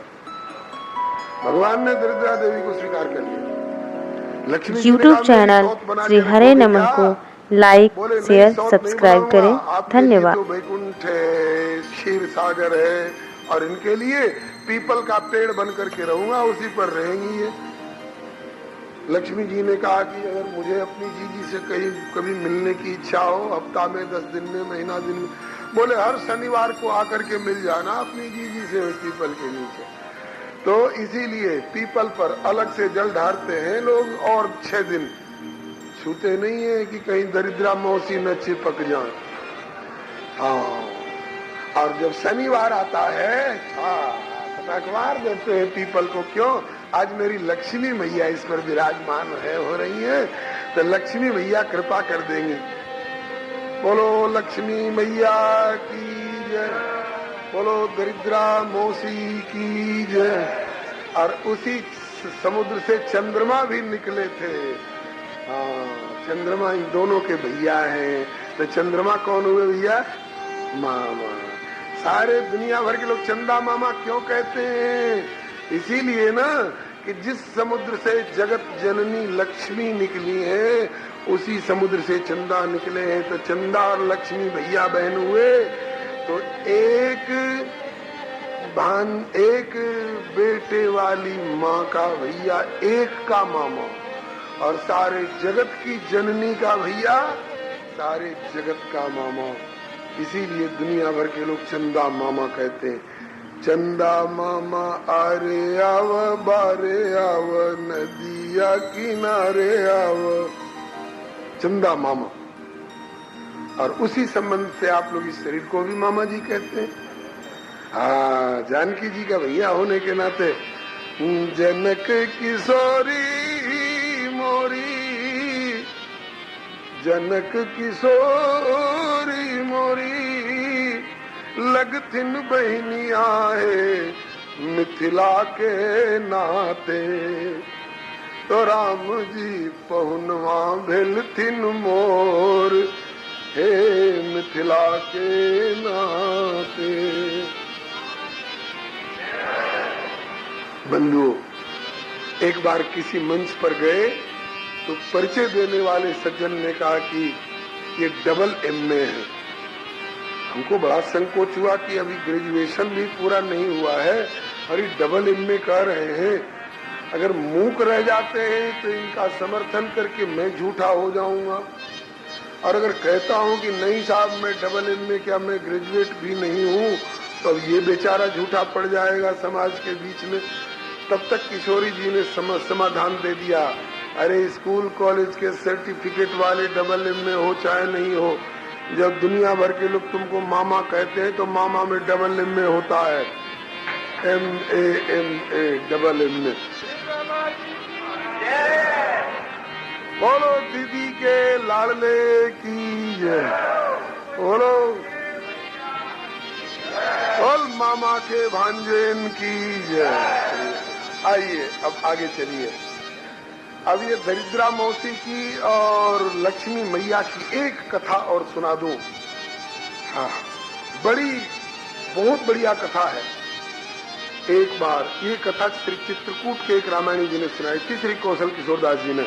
भगवान ने दरिद्रा देवी को स्वीकार कर लिया। लक्ष्मी यूट्यूब चैनल श्री हरे नमः को लाइक शेयर सब्सक्राइब करें। धन्यवाद। तो वैकुंठ है, क्षीर सागर है और इनके लिए पीपल का पेड़ बन करके रहूंगा, उसी पर रहेंगी ये। लक्ष्मी जी ने कहा कि अगर मुझे अपनी जीजी से कहीं कभी मिलने की इच्छा हो, हफ्ता में 10 दिन में, महीना दिन में, बोले हर शनिवार को आकर के मिल जाना अपनी जीजी से पीपल के नीचे। तो इसीलिए पीपल पर अलग से जल ढारते हैं लोग और 6 दिन छूते नहीं है कि कहीं दरिद्रा मौसी न चिपक जाए। हाँ, और जब शनिवार आता है अखबार देते हैं पीपल को। क्यों? आज मेरी लक्ष्मी मैया इस पर विराजमान है, हो रही है, तो लक्ष्मी मैया कृपा कर देंगे। बोलो लक्ष्मी मैया की जय, बोलो दरिद्रा मौसी की जय। और उसी समुद्र से चंद्रमा भी निकले थे। हाँ, चंद्रमा इन दोनों के भैया हैं। तो चंद्रमा कौन हुए भैया? मामा। सारे दुनिया भर के लोग चंदा मामा क्यों कहते हैं? इसीलिए ना कि जिस समुद्र से जगत जननी लक्ष्मी निकली है उसी समुद्र से चंदा निकले हैं। तो चंदा और लक्ष्मी भैया बहन हुए। तो एक बेटे वाली माँ का भैया एक का मामा, और सारे जगत की जननी का भैया सारे जगत का मामा। इसीलिए दुनिया भर के लोग चंदा मामा कहते हैं। चंदा मामा आरे आव, बारे आव, नदिया किनारे आव, चंदा मामा। और उसी संबंध से आप लोग इस शरीर को भी मामा जी कहते हैं। हाँ, जानकी जी का भैया होने के नाते जनक किशोरी मोरी, जनक किशोरी मोरी, लगथिन बहनिया है मिथिला के नाते। तो राम जी पहुनवा भेलथिन मोर, हे मिथिला के नाते। बंधुओं, एक बार किसी मंच पर गए तो परिचय देने वाले सज्जन ने कहा कि ये डबल MA है। हमको बड़ा संकोच हुआ कि अभी ग्रेजुएशन भी पूरा नहीं हुआ है और ये डबल MA कह रहे हैं। अगर मूक रह जाते हैं तो इनका समर्थन करके मैं झूठा हो जाऊंगा, और अगर कहता हूं कि नहीं साहब मैं डबल MA क्या, मैं ग्रेजुएट भी नहीं हूं, तो अब ये बेचारा झूठा पड़ जाएगा समाज के बीच में। तब तक किशोरी जी ने समाधान दे दिया, अरे स्कूल कॉलेज के सर्टिफिकेट वाले डबल MA हो चाहे नहीं हो, जब दुनिया भर के लोग तुमको मामा कहते हैं तो मामा में डबल MA होता है, MA डबल MA। बोलो दीदी के लाडले की जय, बोलो बोल मामा के भांजेन की जय। आइए अब आगे चलिए। अब ये दरिद्रा मौसी की और लक्ष्मी मैया की एक कथा और सुना दूं। हाँ, बहुत बढ़िया कथा है। एक बार ये कथा श्री चित्रकूट के एक रामायणी जी ने सुनाई थी, श्री कौशल किशोर दास जी ने।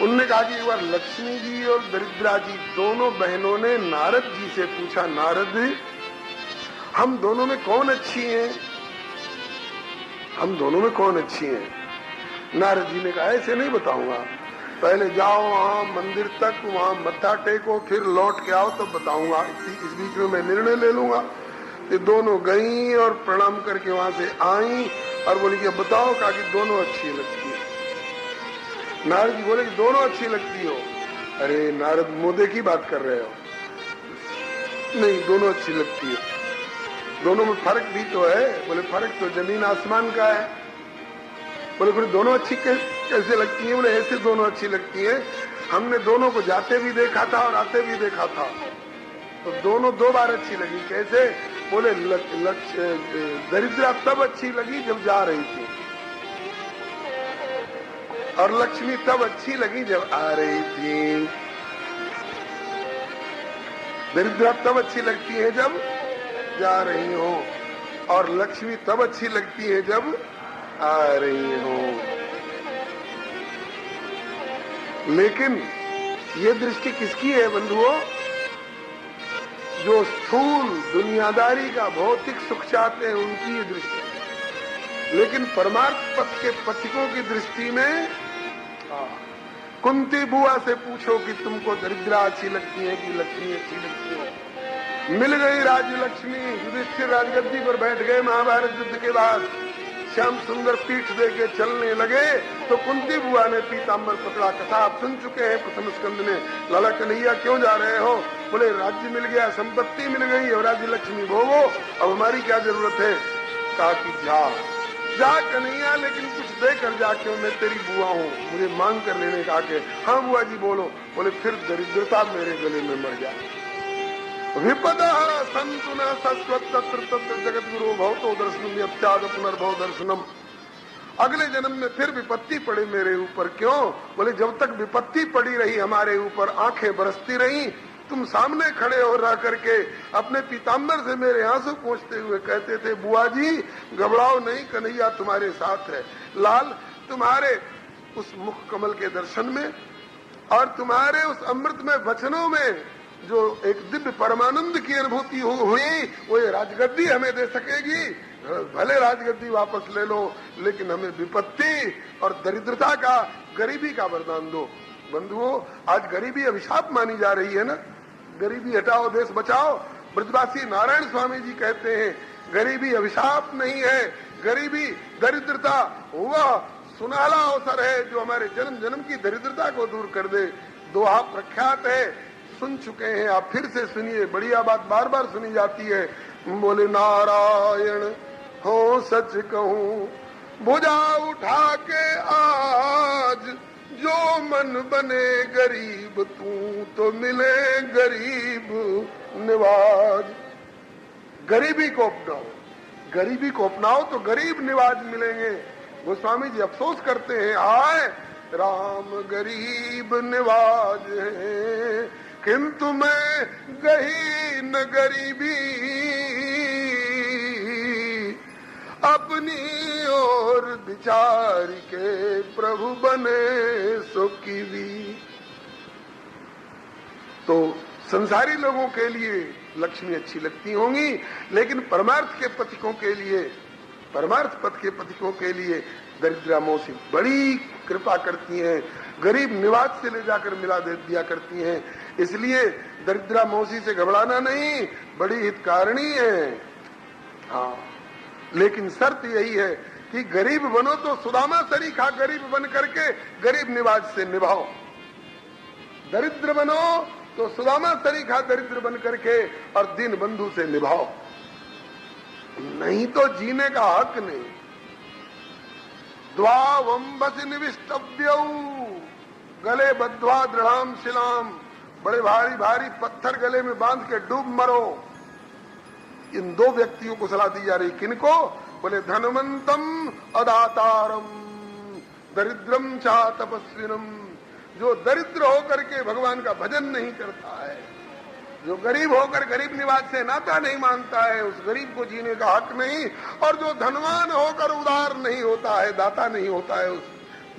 उनने कहा कि एक बार लक्ष्मी जी और दरिद्रा जी दोनों बहनों ने नारद जी से पूछा, नारद हम दोनों में कौन अच्छी है, हम दोनों में कौन अच्छी है? नारद जी ने कहा ऐसे नहीं बताऊंगा, पहले जाओ वहां मंदिर तक, वहां मत्था टेको, फिर लौट के आओ तब बताऊंगा, इस बीच में मैं निर्णय ले लूंगा। ये दोनों गई और प्रणाम करके वहां से आई और बोली कि बताओ, कहा कि दोनों अच्छी लगती है। नारद जी बोले कि दोनों अच्छी लगती हो? अरे नारद मोदे की बात कर रहे हो? नहीं, दोनों अच्छी लगती है। दोनों में फर्क भी तो है। बोले फर्क तो जमीन आसमान का है। बोले फिर दोनों अच्छी कैसे लगती है? बोले ऐसे दोनों अच्छी लगती है, हमने दोनों को जाते भी देखा था और आते भी देखा था, तो दोनों 2 बार अच्छी लगी। कैसे? बोले दरिद्रा तब अच्छी लगी जब जा रही थी, और लक्ष्मी तब अच्छी लगी जब आ रही थी। दरिद्रा तब अच्छी लगती है जब जा रही हो, और लक्ष्मी तब अच्छी लगती है जब आ रही हो। लेकिन ये दृष्टि किसकी है बंधुओं? जो स्थूल दुनियादारी का भौतिक सुख चाहते हैं उनकी ये दृष्टि। लेकिन परमार्थ पथ के पथिकों की दृष्टि में, कुंती बुआ से पूछो कि तुमको दरिद्रा अच्छी लगती है कि लक्ष्मी अच्छी लगती है? मिल गई राज्य लक्ष्मी, युधिष्ठिर राजगद्दी पर बैठ गए महाभारत युद्ध के बाद, श्याम सुंदर पीठ दे के चलने लगे, तो कुंती बुआ ने पीताम्बर पकड़ा। कथा आप सुन चुके हैं प्रथम स्कंद में। लाला कन्हैया क्यों जा रहे हो? बोले राज्य मिल गया, संपत्ति मिल गई, और राज्य लक्ष्मी भोगो, अब हमारी क्या जरूरत है? कहा कि जा कन्हैया, लेकिन कुछ दे कर जा, क्यों? मैं तेरी बुआ हूँ, मुझे मांग कर लेने का के। हाँ बुआ जी बोलो। बोले फिर दरिद्रता मेरे गले में मर जाए। विपदा संतु न सस्वत तत्र तत्र जगत गुरु भवतो दर्शनम यत्याद पुनर्भव दर्शनम। अगले जन्म में फिर विपत्ति पड़े मेरे ऊपर। क्यों? बोले जब तक विपत्ति पड़ी रही हमारे ऊपर, आंखें बरसती रही, तुम सामने खड़े हो रह करके अपने पीताम्बर से मेरे आंसू पोंछते हुए कहते थे, बुआ जी घबराओ नहीं, कन्हैया तुम्हारे साथ है। लाल तुम्हारे उस मुख कमल के दर्शन में और तुम्हारे उस अमृतमय वचनों में जो एक दिव्य परमानंद की अनुभूति हुई, वो ये राजगद्दी हमें दे सकेगी। भले राजगद्दी वापस ले लो, लेकिन हमें विपत्ति और दरिद्रता का, गरीबी का वरदान दो। बंधुओं, आज गरीबी अभिशाप मानी जा रही है ना। गरीबी हटाओ देश बचाओ। ब्रजवासी नारायण स्वामी जी कहते हैं गरीबी अभिशाप नहीं है, गरीबी दरिद्रता वह सुनहला अवसर है जो हमारे जन्म जन्म की दरिद्रता को दूर कर दे। दोहा प्रख्यात है, सुन चुके हैं आप, फिर से सुनिए, बढ़िया बात बार बार सुनी जाती है। बोले नारायण हो सच कहूं, भुजा उठा के आज, जो मन बने गरीब तू तो मिले गरीब निवाज। गरीबी को अपनाओ, गरीबी को अपनाओ तो गरीब निवाज मिलेंगे। गोस्वामी जी अफसोस करते हैं, आए राम गरीब निवाज है, किंतु मैं गही न गरीबी, अपनी ओर विचार के प्रभु बने सो कीवी। तो संसारी लोगों के लिए लक्ष्मी अच्छी लगती होंगी, लेकिन परमार्थ के पथिकों के लिए, परमार्थ पथ के पथिकों के लिए दरिद्रा मौसी बड़ी कृपा करती हैं, गरीब निवाज से ले जाकर मिला दे दिया करती हैं। इसलिए दरिद्रा मौसी से घबराना नहीं, बड़ी हितकारिणी है। हाँ, लेकिन शर्त यही है कि गरीब बनो तो सुदामा सरीखा गरीब बन करके गरीब निवाज से निभाओ, दरिद्र बनो तो सुदामा सरीखा दरिद्र बन करके और दीन बंधु से निभाओ, नहीं तो जीने का हक नहीं। द्वावंबस निविष्टव्यौ, गले बद्ध्वा दृढ़ाम शिलाम, बड़े भारी भारी पत्थर गले में बांध के डूब मरो। इन दो व्यक्तियों को सलाह दी जा रही, किनको? बोले धनवंतम अदातारम, दरिद्रम चा तपस्विनम। जो दरिद्र होकर के भगवान का भजन नहीं करता है, जो गरीब होकर गरीब निवाज से नाता नहीं मानता है, उस गरीब को जीने का हक नहीं। और जो धनवान होकर उदार नहीं होता है, दाता नहीं होता है, उस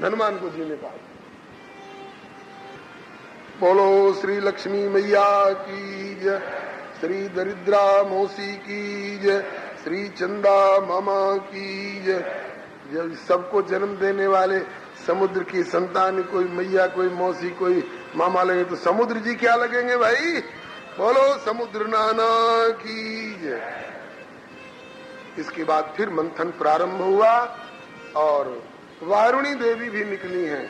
धनवान को जीने का हक। बोलो श्री लक्ष्मी मैया की जय, श्री दरिद्रा मौसी की जय, श्री चंदा मामा की जय। जब सबको जन्म देने वाले समुद्र की संतान, कोई मैया, कोई मौसी, कोई मामा लगे तो समुद्र जी क्या लगेंगे भाई? बोलो समुद्र नाना की जय। इसके बाद फिर मंथन प्रारंभ हुआ और वारुणी देवी भी निकली हैं।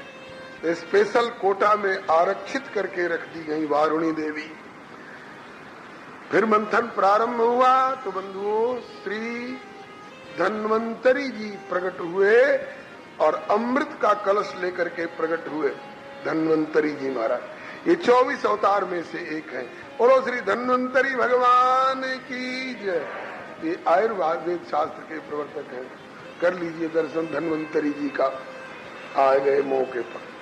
स्पेशल कोटा में आरक्षित करके रख दी गई वारुणी देवी। फिर मंथन प्रारंभ हुआ तो बंधुओं श्री धन्वंतरी जी प्रकट हुए और अमृत का कलश लेकर के प्रकट हुए धन्वंतरी जी महाराज। ये 24 अवतार में से एक है। बोलो श्री धन्वंतरी भगवान की जय। ये आयुर्वेद शास्त्र के प्रवर्तक हैं। कर लीजिए दर्शन धन्वंतरी जी का आ गए मौके पर।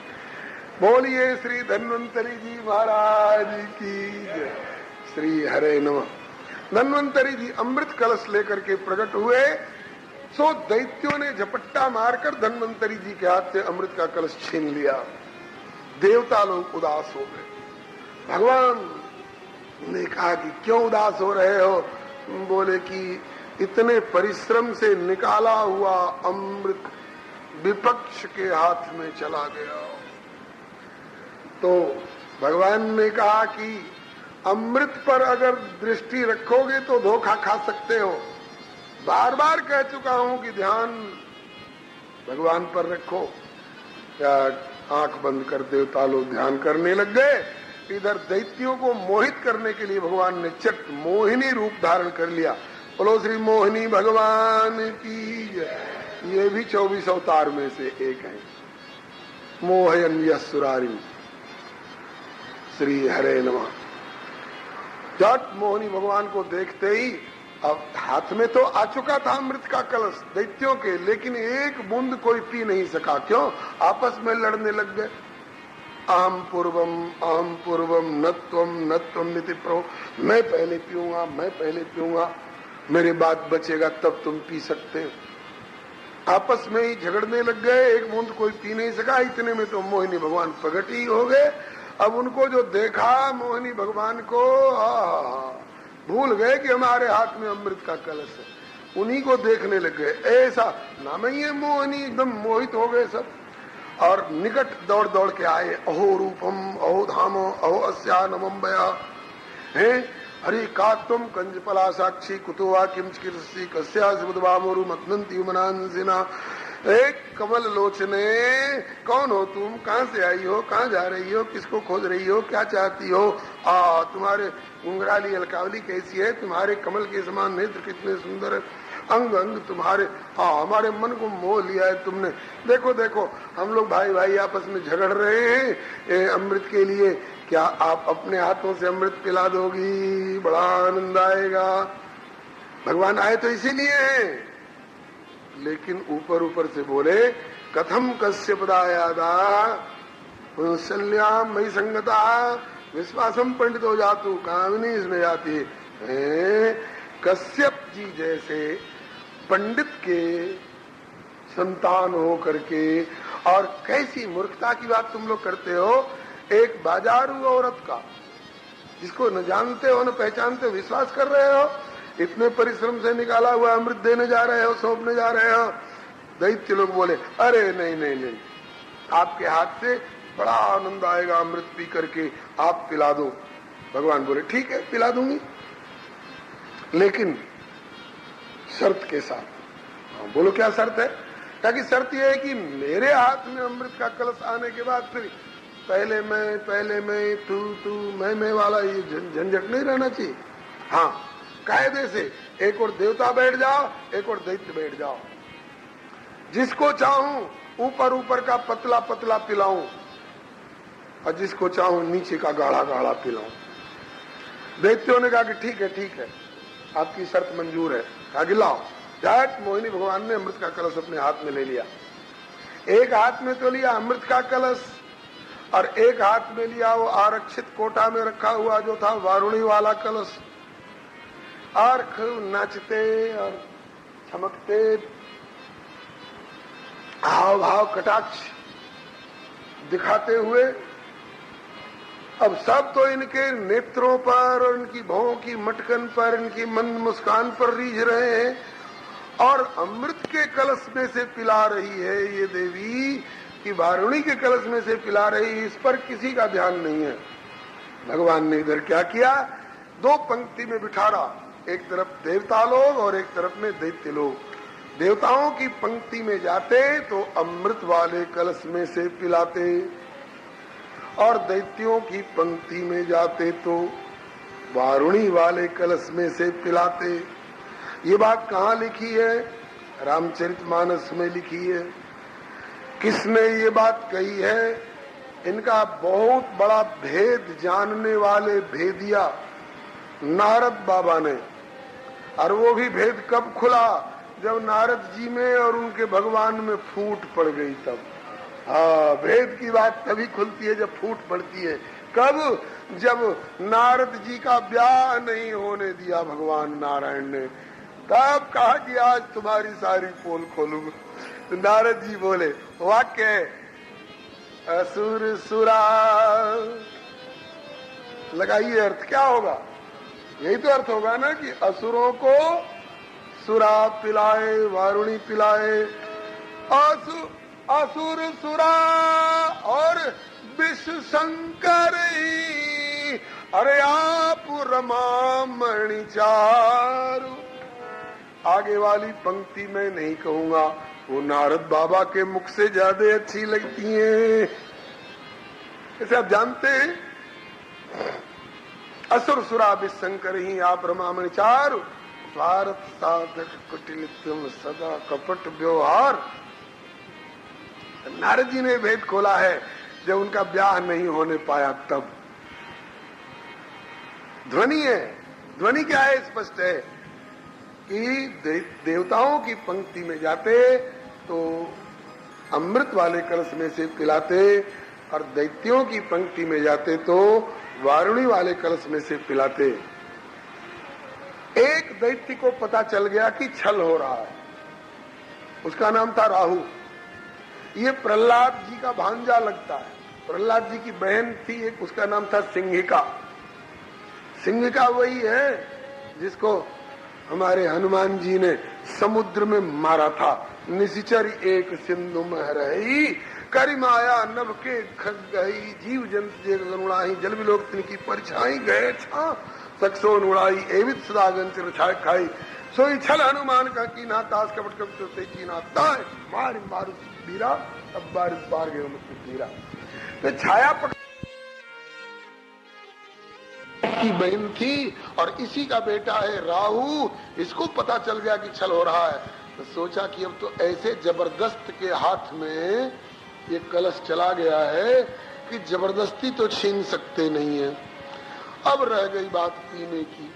बोलिए श्री धन्वंतरी जी महाराज की जय। श्री हरे नमः। धन्वंतरी जी अमृत कलश लेकर के प्रकट हुए। सो दैत्यों ने झपट्टा मारकर धन्वंतरी जी के हाथ से अमृत का कलश छीन लिया। देवता लोग उदास हो गए। भगवान ने कहा कि क्यों उदास हो रहे हो? बोले कि इतने परिश्रम से निकाला हुआ अमृत विपक्ष के हाथ में चला गया। तो भगवान ने कहा कि अमृत पर अगर दृष्टि रखोगे तो धोखा खा सकते हो। बार बार कह चुका हूं कि ध्यान भगवान पर रखो। क्या आंख बंद कर देवता लोग ध्यान करने लग गए। इधर दैत्यों को मोहित करने के लिए भगवान ने चट मोहिनी रूप धारण कर लिया। बोलो श्री मोहिनी भगवान की जय। ये भी 24 अवतार में से एक है। मोहयन यस्सुरारी। श्री हरे नमः। जट मोहिनी भगवान को देखते ही अब हाथ में तो आ चुका था अमृत का कलश दैत्यों के, लेकिन एक बूंद कोई पी नहीं सका। क्यों? आपस में लड़ने लग गए। अहम पूर्वम न त्वम निति प्रभु। मैं पहले पीऊंगा, मैं पहले पीऊंगा, मेरे बाद बचेगा तब तुम पी सकते। आपस में ही झगड़ने लग गए। एक बूंद कोई पी नहीं सका। इतने में तो मोहिनी भगवान प्रकट ही हो गए। अब उनको जो देखा मोहिनी भगवान को, भूल गए कि हमारे हाथ में अमृत का कलश है। उन्हीं को देखने लग गए। ऐसा नाम ही है मोहिनी। एकदम मोहित हो गए सब और निकट दौड़ दौड़ के आए। अहो रूपम अहो धामो अहो अस्या नमंबया। है हरि का तुम कंजपला साक्षी कुतुवा किम चिकित्सी कस्या सुबुदवामोरु मतनंती उमनांसिना। एक कमल लोचने, कौन हो तुम? कहाँ से आई हो? कहाँ जा रही हो? किसको खोज रही हो? क्या चाहती हो? तुम्हारे घुंघराली अलकावली कैसी है? तुम्हारे कमल के समान नेत्र कितने सुंदर है। अंग अंग तुम्हारे, हमारे मन को मोह लिया है तुमने। देखो देखो हम लोग भाई भाई आपस में झगड़ रहे हैं अमृत के लिए। क्या आप अपने हाथों से अमृत पिला दोगी? बड़ा आनंद आएगा। भगवान आए तो इसीलिए हैं। लेकिन ऊपर ऊपर से बोले कथम कस्य पदायादा शल्याम मई संगता विश्वासम पंडित हो जातु कामिनी इसमें जाती है। कश्यप जी जैसे पंडित के संतान हो करके, और कैसी मूर्खता की बात तुम लोग करते हो। एक बाजारू औरत का, जिसको न जानते हो न पहचानते हो, विश्वास कर रहे हो। इतने परिश्रम से निकाला हुआ अमृत देने जा रहे हो, सौंपने जा रहे हो। दैत्य लोग बोले अरे नहीं नहीं नहीं, आपके हाथ से बड़ा आनंद आएगा अमृत पी करके, आप पिला दो। भगवान बोले ठीक है पिला दूंगी, लेकिन शर्त के साथ। बोलो क्या शर्त है? ताकि शर्त यह है कि मेरे हाथ में अमृत का कलश आने के बाद फिर पहले मैं तू मैं वाला ये झंझट नहीं रहना चाहिए। हाँ, कायदे से एक और देवता बैठ जाओ, एक और दैत्य बैठ जाओ। जिसको चाहूं ऊपर ऊपर का पतला पतला पिलाऊं और जिसको चाहूं नीचे का गाढ़ा गाढ़ा पिलाऊं। दैत्यों ने कहा कि ठीक है आपकी शर्त मंजूर है। कहा कि लाओ। जाट मोहिनी भगवान ने अमृत का कलश अपने हाथ में ले लिया। एक हाथ में तो लिया अमृत का कलश और एक हाथ में लिया वो आरक्षित कोटा में रखा हुआ जो था वारुणी वाला कलश। और खूब नाचते और चमकते, हाव भाव कटाक्ष दिखाते हुए अब सब तो इनके नेत्रों पर और इनकी भौं की मटकन पर, इनकी मंद मुस्कान पर रीझ रहे हैं और अमृत के कलश में से पिला रही है ये देवी कि वारुणी के कलश में से पिला रही, इस पर किसी का ध्यान नहीं है। भगवान ने इधर क्या किया, दो पंक्ति में बिठा रहा, एक तरफ देवता लोग और एक तरफ में दैत्य लोग। देवताओं की पंक्ति में जाते तो अमृत वाले कलश में से पिलाते और दैत्यों की पंक्ति में जाते तो वारुणी वाले कलश में से पिलाते। ये बात कहाँ लिखी है? रामचरितमानस में लिखी है। किसने ये बात कही है? इनका बहुत बड़ा भेद जानने वाले भेदिया नारद बाबा ने। और वो भी भेद कब खुला? जब नारद जी में और उनके भगवान में फूट पड़ गई तब। भेद की बात तभी खुलती है जब फूट पड़ती है। कब? जब नारद जी का ब्याह नहीं होने दिया भगवान नारायण ने, तब कहा कि आज तुम्हारी सारी पोल खोलूंगा। तो नारद जी बोले, वाक्य असुर सुरा, लगाइए अर्थ क्या होगा? यही तो अर्थ होगा ना कि असुरों को सुरा पिलाए, वारुणी पिलाए। असुर सुरा और विश्व शंकर, अरे आप रमा मणि चारु। आगे वाली पंक्ति में नहीं कहूंगा, वो नारद बाबा के मुख से ज्यादा अच्छी लगती हैं। ऐसे आप जानते हैं, असुर सुरा विश्व शंकर ही आप रमा मणि चारु, स्वार्थ साधक कुटिल सदा कपट व्यवहार। नारद जी ने भेद खोला है जब उनका ब्याह नहीं होने पाया तब। ध्वनि है, ध्वनि क्या है? स्पष्ट है कि देवताओं की पंक्ति में जाते तो अमृत वाले कलश में से पिलाते और दैत्यों की पंक्ति में जाते तो वारुणी वाले कलश में से पिलाते। एक दैत्य को पता चल गया कि छल हो रहा है, उसका नाम था राहु। ये प्रहलाद जी का भांजा लगता है। प्रहलाद जी की बहन थी एक, उसका नाम था सिंहिका। सिंहिका वही है जिसको हमारे हनुमान जी ने समुद्र में मारा था। निशिचर एक सिंधु मह रही, करी माया नभ के खग गई, जीव जंत जे गरुणाई, जल विलोक तिनकी परछाई, गए छा सक्सो नुड़ाई, एवित सदा गंचर छाय खाई, सोई छल हनुमान का की ना तास कपट कपट से की ना ताय, मार मारू बीरा, अब बारिश बार गए मुझसे बीरा। तो छाया पट की बहन थी और इसी का बेटा है राहु। इसको पता चल गया कि छल हो रहा है, तो सोचा कि अब तो ऐसे जबरदस्त के हाथ में ये कलश चला गया है कि जबरदस्ती तो छीन सकते नहीं है। अब रह गई बात पीने की,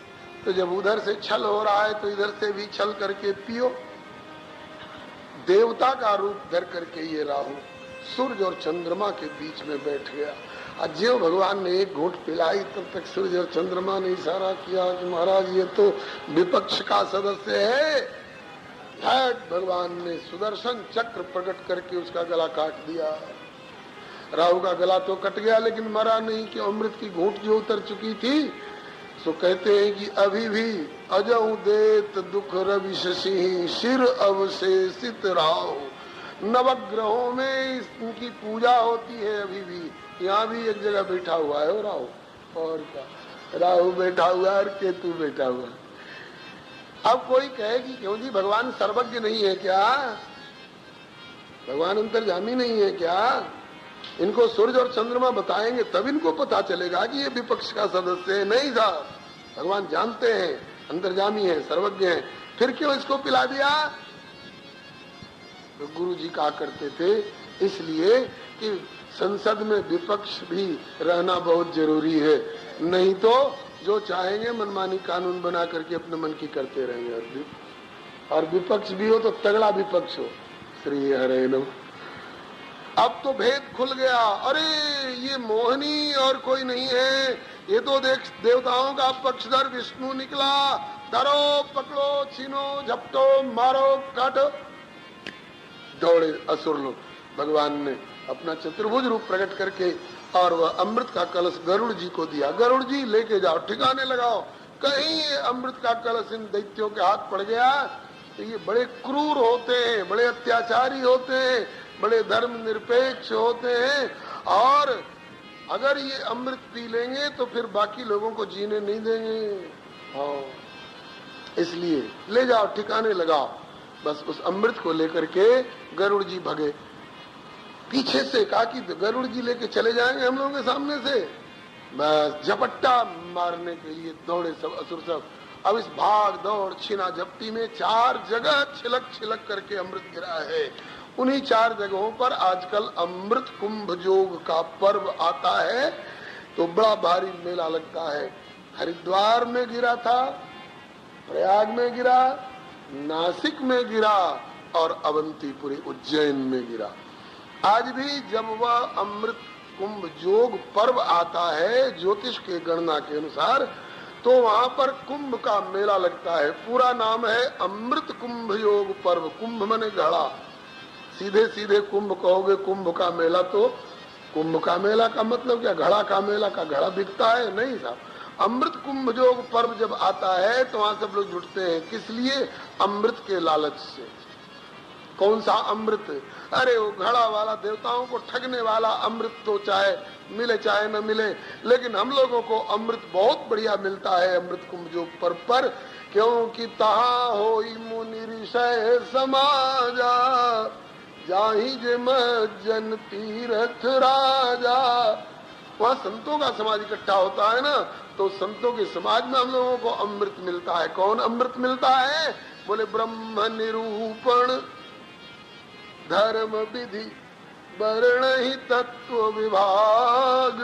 तो जब उधर से छल हो रहा है तो इधर से भी छल करके पियो। देवता का रूप धर करके ये राहु सूर्य और चंद्रमा के बीच में बैठ गया। और जो भगवान ने एक घूंट पिलाई तब तक सूर्य और चंद्रमा ने इशारा किया कि महाराज ये तो विपक्ष का सदस्य है। भगवान ने सुदर्शन चक्र प्रकट करके उसका गला काट दिया। राहु का गला तो कट गया लेकिन मरा नहीं, कि अमृत की घूंट जो उतर चुकी थी। तो कहते हैं कि अभी भी अजऊ देत दुख रवि शशि, सिर अवशेषित राहु। नवग्रहों में इनकी पूजा होती है अभी भी। यहाँ भी एक जगह बैठा हुआ है राहु, और क्या राहु बैठा हुआ है और केतु बैठा हुआ है। अब कोई कहे कि क्यों जी भगवान सर्वज्ञ नहीं है क्या? भगवान अंतर्यामी नहीं है क्या? इनको सूर्य और चंद्रमा बताएंगे तब इनको पता चलेगा कि ये विपक्ष का सदस्य है। नहीं साहब, भगवान जानते हैं, अंतर्यामी है, सर्वज्ञ है, फिर क्यों इसको पिला दिया? तो गुरु जी कहा करते थे इसलिए कि संसद में विपक्ष भी रहना बहुत जरूरी है, नहीं तो जो चाहेंगे मनमानी कानून बना करके अपने मन की करते रहेंगे। और विपक्ष भी हो तो तगड़ा विपक्ष हो। श्री हरे नमः। अब तो भेद खुल गया। अरे ये मोहिनी और कोई नहीं है, ये तो देख देवताओं का पक्षधर विष्णु निकला। धरो, पकड़ो, छीनो, झपटो, मारो, काटो। दौड़े असुर लोग। भगवान ने अपना चतुर्भुज रूप प्रकट करके और वह अमृत का कलश गरुड़ जी को दिया। गरुड़ जी लेके जाओ, ठिकाने लगाओ। कहीं ये अमृत का कलश इन दैत्यों के हाथ पड़ गया तो ये बड़े क्रूर होते हैं, बड़े अत्याचारी होते हैं, बड़े धर्म निरपेक्ष होते हैं, और अगर ये अमृत पी लेंगे तो फिर बाकी लोगों को जीने नहीं देंगे। हाँ, इसलिए ले जाओ, ठिकाने लगाओ। बस उस अमृत को लेकर के गरुड़ जी भगे। पीछे से कहा कि गरुड़ जी लेके चले जाएंगे हम लोगों के सामने से। बस झपट्टा मारने के लिए दौड़े सब असुर सब। अब इस भाग दौड़ छीना झपटी में 4 जगह छिलक छिलक करके अमृत गिरा है। उन्हीं 4 जगहों पर आजकल अमृत कुंभ योग का पर्व आता है तो बड़ा भारी मेला लगता है। हरिद्वार में गिरा था, प्रयाग में गिरा, नासिक में गिरा और अवंतीपुरी उज्जैन में गिरा। आज भी जब वह अमृत कुंभ योग पर्व आता है ज्योतिष के गणना के अनुसार, तो वहां पर कुंभ का मेला लगता है। पूरा नाम है अमृत कुंभ योग पर्व। कुंभ माने घड़ा, सीधे सीधे कुंभ कहोगे कुंभ का मेला, तो कुंभ का मेला का मतलब क्या? घड़ा का मेला का घड़ा बिकता है? नहीं साहब। अमृत कुंभ योग पर्व जब आता है तो वहां सब लोग जुटते हैं। किस लिए? अमृत के लालच से। कौन सा अमृत? अरे वो घड़ा वाला, देवताओं को ठगने वाला अमृत तो चाहे मिले चाहे न मिले, लेकिन हम लोगों को अमृत बहुत बढ़िया मिलता है अमृत कुंभ योग पर्व पर, क्योंकि तहा होई मुनि ऋषय समाजा, जाहि जे जन तीर्थ राजा। वहाँ संतों का समाज इकट्ठा होता है ना, तो संतों के समाज में हम लोगों को अमृत मिलता है। कौन अमृत मिलता है? बोले ब्रह्म निरूपण, धर्म विधि, वर्ण ही तत्व विभाग,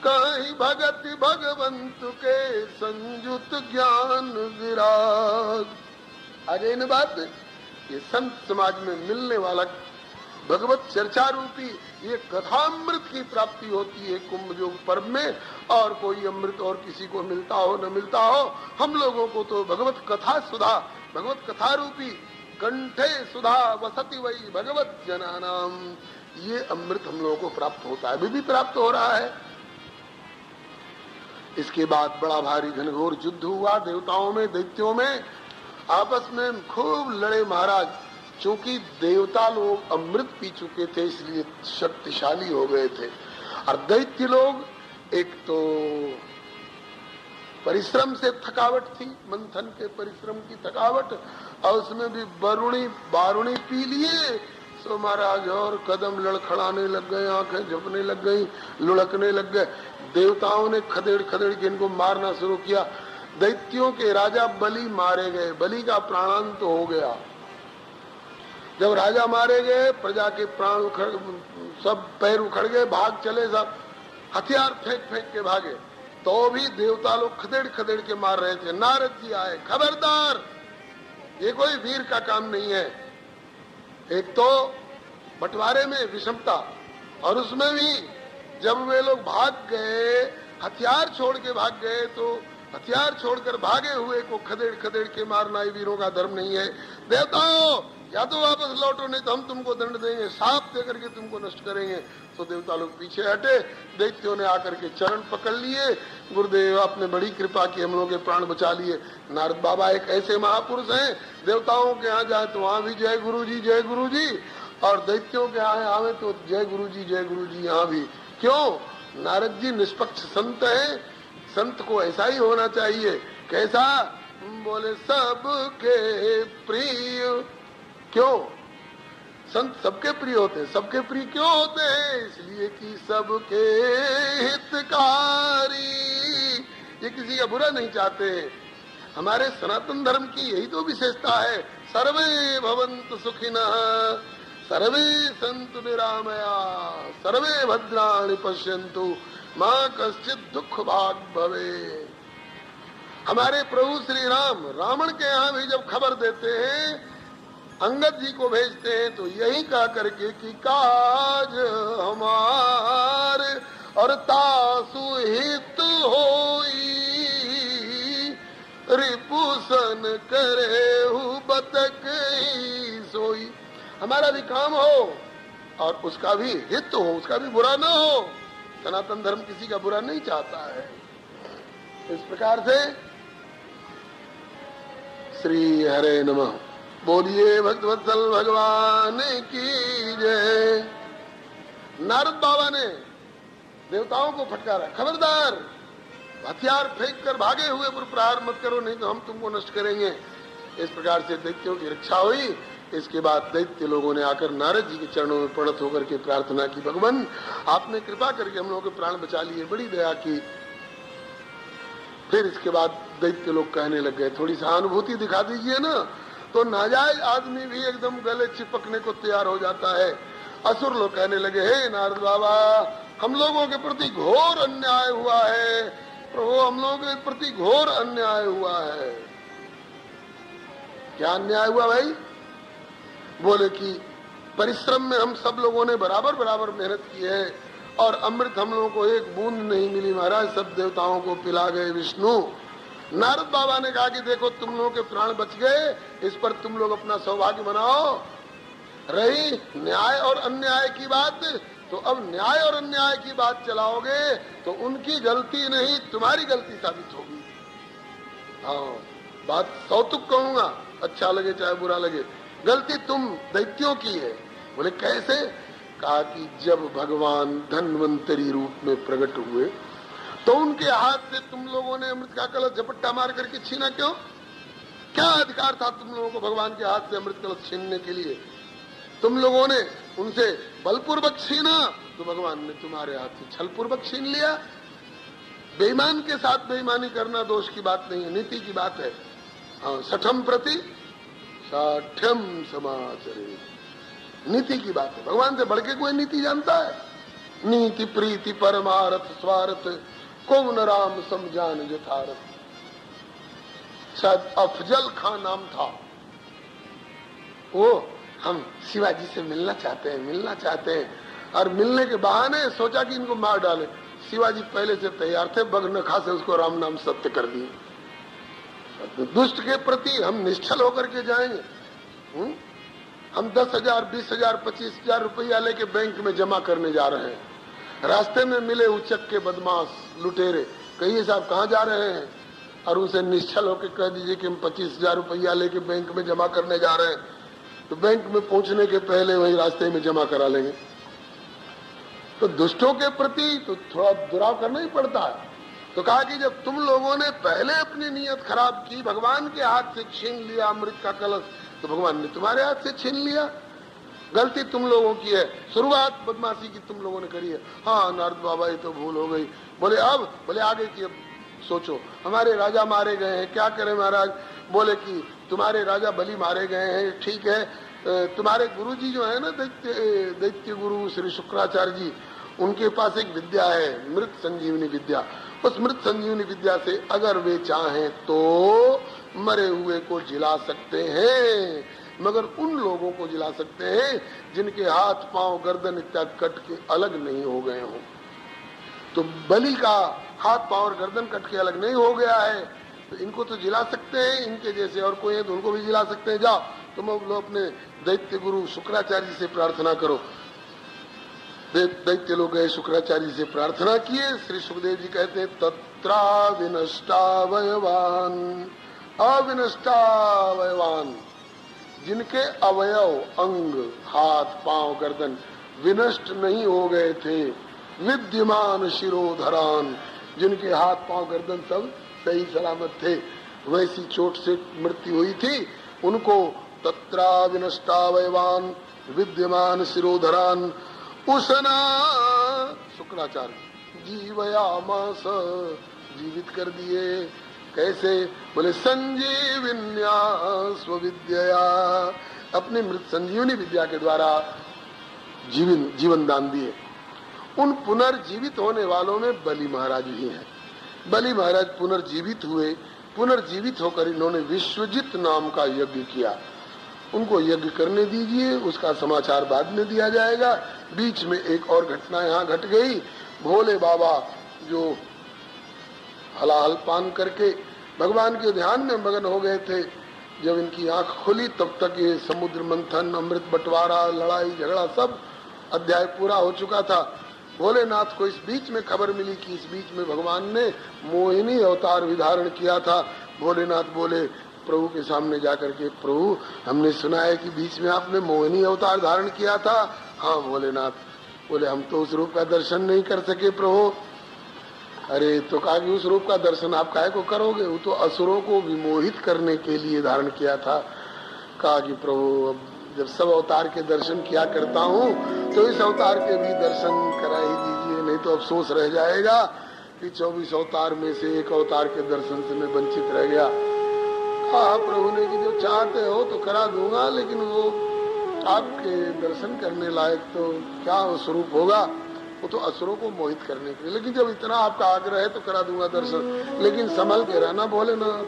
कहीं भगति भगवंत के संयुत ज्ञान विराग। आज इन बात ये संत समाज में मिलने वाला भगवत चर्चा रूपी ये कथामृत की प्राप्ति होती है कुंभ योग पर्व में। और कोई अमृत और किसी को मिलता हो न मिलता हो, हम लोगों को तो भगवत कथा सुधा, भगवत कथा रूपी कंठे सुधा वसति वही भगवत जनानाम, ये अमृत हम लोगों को प्राप्त होता है, अभी भी प्राप्त हो रहा है। इसके बाद बड़ा भारी घनघोर युद्ध हुआ देवताओं में, दैत्यों में, आपस में खूब लड़े महाराज। चूंकि देवता लोग अमृत पी चुके थे इसलिए शक्तिशाली हो गए थे, और दैत्य लोग एक तो परिश्रम से थकावट थी, मंथन के परिश्रम की थकावट, और उसमें भी बारुणी पी लिए सो महाराज, और कदम लड़खड़ाने लग गए, आंखें झपने लग गई, लुढ़कने लग गए। देवताओं ने खदेड़ खदेड़ के इनको मारना शुरू किया। दैत्यों के राजा बलि मारे गए, बलि का प्राणांत हो गया। जब राजा मारे गए, प्रजा के प्राण उखड़, सब पैर उखड़ गए, भाग चले, सब हथियार फेंक फेंक के भागे। तो भी देवता लोग खदेड़ खदेड़ के मार रहे थे। नारद जी आए, खबरदार, ये कोई वीर का काम नहीं है। एक तो बंटवारे में विषमता, और उसमें भी जब वे लोग भाग गए, हथियार छोड़ के भाग गए, तो हथियार छोड़कर भागे हुए को खदेड़ खदेड़ के मारना ये वीरों का धर्म नहीं है। देवताओं, या तो वापस लौटो, नहीं तो हम तुमको दंड देंगे, साफ दे करके तुमको नष्ट करेंगे। तो देवता लोग पीछे हटे। दैत्यों ने आकर के चरण पकड़ लिए, गुरुदेव आपने बड़ी कृपा की, हम लोगों के प्राण बचा लिए। नारद बाबा एक ऐसे महापुरुष हैं, देवताओं के यहाँ जाए तो वहां भी जय गुरु जी, जय गुरु जी, और दैत्यों के यहाँ आवे तो जय गुरु जी, जय गुरु जी यहाँ भी। क्यों? नारद जी निष्पक्ष संत हैं, संत को ऐसा ही होना चाहिए। कैसा? बोले सबके प्रिय। क्यों? संत सबके प्रिय होते हैं। सबके प्रिय क्यों होते हैं? इसलिए कि सबके हितकारी, ये किसी का बुरा नहीं चाहते। हमारे सनातन धर्म की यही तो विशेषता है। सर्वे भवन्तु सुखिनः, सर्वे सन्तु निरामया, सर्वे भद्राणि पश्यन्तु, मां कश्चित् दुख भाग भवे। हमारे प्रभु श्री राम रावण के यहाँ भी जब खबर देते हैं, अंगद जी को भेजते हैं, तो यही कहा करके कि काज हमार और तासु हित होई, रिपुसन करे बतक ही सोई। हमारा भी काम हो और उसका भी हित हो, उसका भी बुरा ना हो, सनातन धर्म किसी का बुरा नहीं चाहता है। इस प्रकार से श्री हरे नमः। बोलिए भक्तवत्सल भगवान की जय। नारद बाबा ने देवताओं को फटकारा, खबरदार हथियार फेंक कर भागे हुए पर प्रहार मत करो, नहीं तो हम तुमको नष्ट करेंगे। इस प्रकार से दैत्यों की रक्षा हुई। इसके बाद दैत्य लोगों ने आकर नारद जी के चरणों में प्रणत होकर के प्रार्थना की, भगवान आपने कृपा करके हम लोगों के प्राण बचा लिए, बड़ी दया की। फिर इसके बाद दैत्य लोग कहने लग गए, थोड़ी सहानुभूति दिखा दीजिए ना। तो नाजायज आदमी भी एकदम गले चिपकने को तैयार हो जाता है। असुर लोग कहने लगे, हे नारद बाबा, हम लोगों के प्रति घोर अन्याय हुआ है प्रभु, हम लोगों के प्रति घोर अन्याय हुआ है। क्या अन्याय हुआ भाई? बोले कि परिश्रम में हम सब लोगों ने बराबर बराबर मेहनत की है और अमृत हम लोगों को एक बूंद नहीं मिली महाराज, सब देवताओं को पिला गए विष्णु। नारद बाबा ने कहा कि देखो तुम लोगों के प्राण बच गए, इस पर तुम लोग अपना सौभाग्य मनाओ। रही न्याय और अन्याय की बात, तो अब न्याय और अन्याय की बात चलाओगे तो उनकी गलती नहीं तुम्हारी गलती साबित होगी। हाँ, बात सौतुक कहूंगा, अच्छा लगे चाहे बुरा लगे, गलती तुम दैत्यों की है। बोले कैसे? कहा कि जब भगवान धन्वंतरी रूप में प्रकट हुए तो उनके हाथ से तुम लोगों ने अमृत का कलश झपट्टा मार करके छीना क्यों? क्या अधिकार था तुम लोगों को भगवान के हाथ से अमृत कलश छीनने के लिए? तुम लोगों ने उनसे बलपूर्वक छीना तो भगवान ने तुम्हारे हाथ से छलपूर्वक छीन लिया। बेईमान के साथ बेईमानी करना दोष की बात नहीं है, नीति की बात है। सठम प्रति साठ्यम समाचरे, नीति की बात है। भगवान से बढ़ के कोई नीति जानता है? नीति प्रीति परमारथ स्वार्थ को न राम समझान यथारथ। शायद अफजल खान नाम था, वो हम शिवाजी से मिलना चाहते हैं और मिलने के बहाने सोचा कि इनको मार डाले। शिवाजी पहले से तैयार थे, बग न खा से उसको राम नाम सत्य कर दिए। दुष्ट के प्रति हम निश्चल होकर के जाएंगे। हम 10,000 20,000 25,000 रुपया लेके बैंक में जमा करने जा रहे हैं। रास्ते में मिले उचक के बदमाश लुटेरे, कहिए साहब कहाँ जा रहे हैं? और उसे निश्चल होकर कह दीजिए कि हम 25,000 रुपया लेके बैंक में जमा करने जा रहे हैं, तो बैंक में पहुंचने के पहले वही रास्ते में जमा करा लेंगे। तो दुष्टों के प्रति तो थोड़ा दुराव करना ही पड़ता है। तो कहा कि जब तुम लोगों ने पहले अपनी नीयत खराब की, भगवान के हाथ से छीन लिया अमृत का कलश, तो भगवान ने तुम्हारे हाथ से छीन लिया। गलती तुम लोगों की है, शुरुआत बदमाशी की तुम लोगों ने करी है। हाँ नारद बाबा ये तो भूल हो गई। बोले अब? बोले आगे की अब सोचो। हमारे राजा मारे गए हैं, क्या करें महाराज? बोले कि तुम्हारे राजा बलि मारे गए हैं, ठीक है, तुम्हारे गुरुजी जो है ना दैत्य गुरु श्री शुक्राचार्य जी, उनके पास एक विद्या है मृत संजीवनी विद्या। उस मृत संजीवनी विद्या से अगर वे चाहें तो मरे हुए को जिला सकते हैं, मगर उन लोगों को जिला सकते हैं जिनके हाथ पांव गर्दन इत्यादि कट के अलग नहीं हो गए हों। तो बलि का हाथ पांव और गर्दन कट के अलग नहीं हो गया है, तो इनको तो जिला सकते हैं। इनके जैसे और कोई है तो उनको भी जिला सकते हैं। जाओ तुम लोग अपने दैत्य गुरु शुक्राचार्य से प्रार्थना करो। दैत्य लोग गए शुक्राचार्य से प्रार्थना किए। श्री सुखदेव जी कहते हैं तत्रा विनष्टावयवान, अविनष्टावयवान, जिनके अवयव अंग हाथ पांव गर्दन विनष्ट नहीं हो गए थे, विद्यमान शिरोधरान, जिनके हाथ पांव गर्दन सब सही सलामत थे, वैसी चोट से मृत्यु हुई थी, उनको तत्रा विनष्टावयवान विद्यमान शिरोधरान उसना शुक्राचार्य जीवयामास, जीवित कर दिए। कैसे? बोले संजीवन्या स्वविद्या, अपनी मृत संजीवनी विद्या के द्वारा जीवन दान दिए। उन पुनर्जीवित होने वालों में बलि महाराज भी हैं। बलि महाराज पुनर्जीवित हुए, पुनर्जीवित होकर इन्होंने विश्वजित नाम का यज्ञ किया। उनको यज्ञ करने दीजिए, उसका समाचार बाद में दिया जाएगा। बीच में एक और घटना यहाँ घट गई। भोले बाबा जो हलाहल पान करके भगवान के ध्यान में मगन हो गए थे, जब इनकी आंख खुली तब तक ये समुद्र मंथन, अमृत बंटवारा, लड़ाई झगड़ा सब अध्याय पूरा हो चुका था। भोलेनाथ को इस बीच में खबर मिली कि इस बीच में भगवान ने मोहिनी अवतार भी धारण किया था। भोलेनाथ बोले प्रभु के सामने जाकर के, प्रभु हमने सुना है कि बीच में आपने मोहिनी अवतार धारण किया था। हाँ भोलेनाथ। बोले हम तो उस रूप का दर्शन नहीं कर सके प्रभु। अरे तो कहा कि उस रूप का दर्शन आप काहे को करोगे, वो तो असुरों को विमोहित करने के लिए धारण किया था। कहा कि प्रभु अब जब सब अवतार के दर्शन किया करता हूँ तो इस अवतार के भी दर्शन करा ही दीजिए, नहीं तो अफसोस रह जाएगा कि 24 अवतार में से एक अवतार के दर्शन से मैं वंचित रह गया। कहा प्रभु ने कि जो चाहते हो तो करा दूंगा, लेकिन वो आपके दर्शन करने लायक तो क्या वो स्वरूप होगा, वो तो असुरों को मोहित करने के लिए। लेकिन जब इतना आपका आग्रह है तो करा दूंगा दर्शन, लेकिन संभल के रहना भोलेनाथ,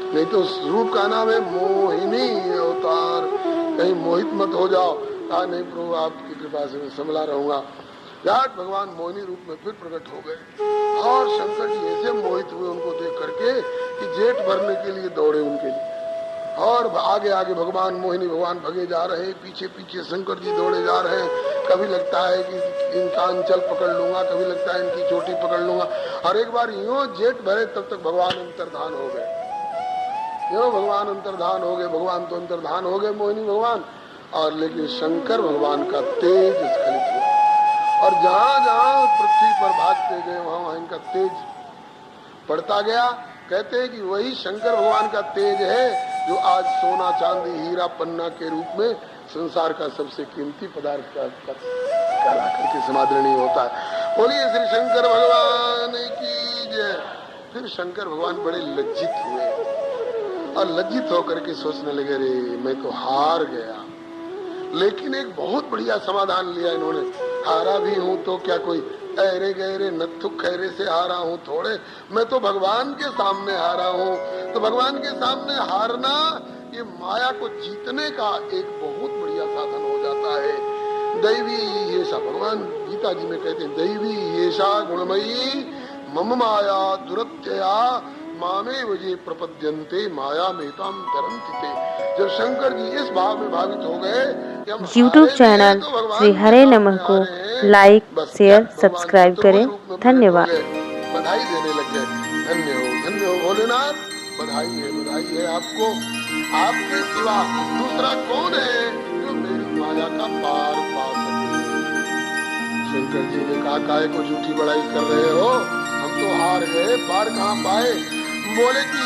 नहीं तो उस रूप का नाम है मोहिनी अवतार, कहीं मोहित मत हो जाओ। कहा नहीं प्रभु आपकी कृपा से मैं संभला रहूंगा। जाट भगवान मोहिनी रूप में फिर प्रकट हो गए और शंकर जी ऐसे मोहित हुए उनको देख करके कि जेठ भरने के लिए दौड़े उनके लिए। और आगे आगे भगवान मोहिनी भगवान भगे जा रहे हैं, पीछे पीछे शंकर जी दौड़े जा रहे हैं। कभी लगता है कि इनका अंचल पकड़ लूंगा, कभी लगता है इनकी चोटी पकड़ लूंगा। और एक बार यूं जेठ भरे तब तक भगवान अंतर्धान हो गए। यूं भगवान अंतर्धान हो गए, भगवान तो अंतर्धान हो गए मोहिनी भगवान, और लेकिन शंकर भगवान का तेज स्खलित हुआ। और जहां जहां पृथ्वी पर भागते गए वहां वहां इनका तेज बढ़ता गया। कहते हैं कि वही शंकर भगवान का तेज है जो आज सोना चांदी हीरा पन्ना के रूप में संसार का सबसे कीमती पदार्थ का करके समादरणीय होता है। बोलिए श्री शंकर भगवान की जय। फिर शंकर भगवान बड़े लज्जित हुए और लज्जित होकर के सोचने लगे, रे मैं तो हार गया। लेकिन एक बहुत बढ़िया समाधान लिया इन्होंने, हारा भी हूं तो क्या कोई अरे गहरे नथु खैरे से हारा हूँ थोड़े, मैं तो भगवान के सामने हारा हूँ। तो भगवान के सामने हारना ये माया को जीतने का एक बहुत बढ़िया साधन हो जाता है। दैवी येषा, भगवान गीता जी में कहते हैं दैवी येषा गुणमयी मम माया दुरत्यया मामे वजे प्रपद्यन्ते माया मेताम तरन्ति। जब शंकर जी इस भाव में भावित हो गए कि हम यूट्यूब चैनल श्री हरे नमः को लाइक शेयर सब्सक्राइब करें। धन्यवाद। बधाई देने लग गए, धन्य हो भोलेनाथ, बधाई है आपको। आपके सिवा दूसरा कौन है जो मेरी माया का पार पा सके। शंकर जी ने कहा काहे को झूठी बड़ाई कर रहे हो, हम तो हार गए, पार कहाँ पाए। बोले कि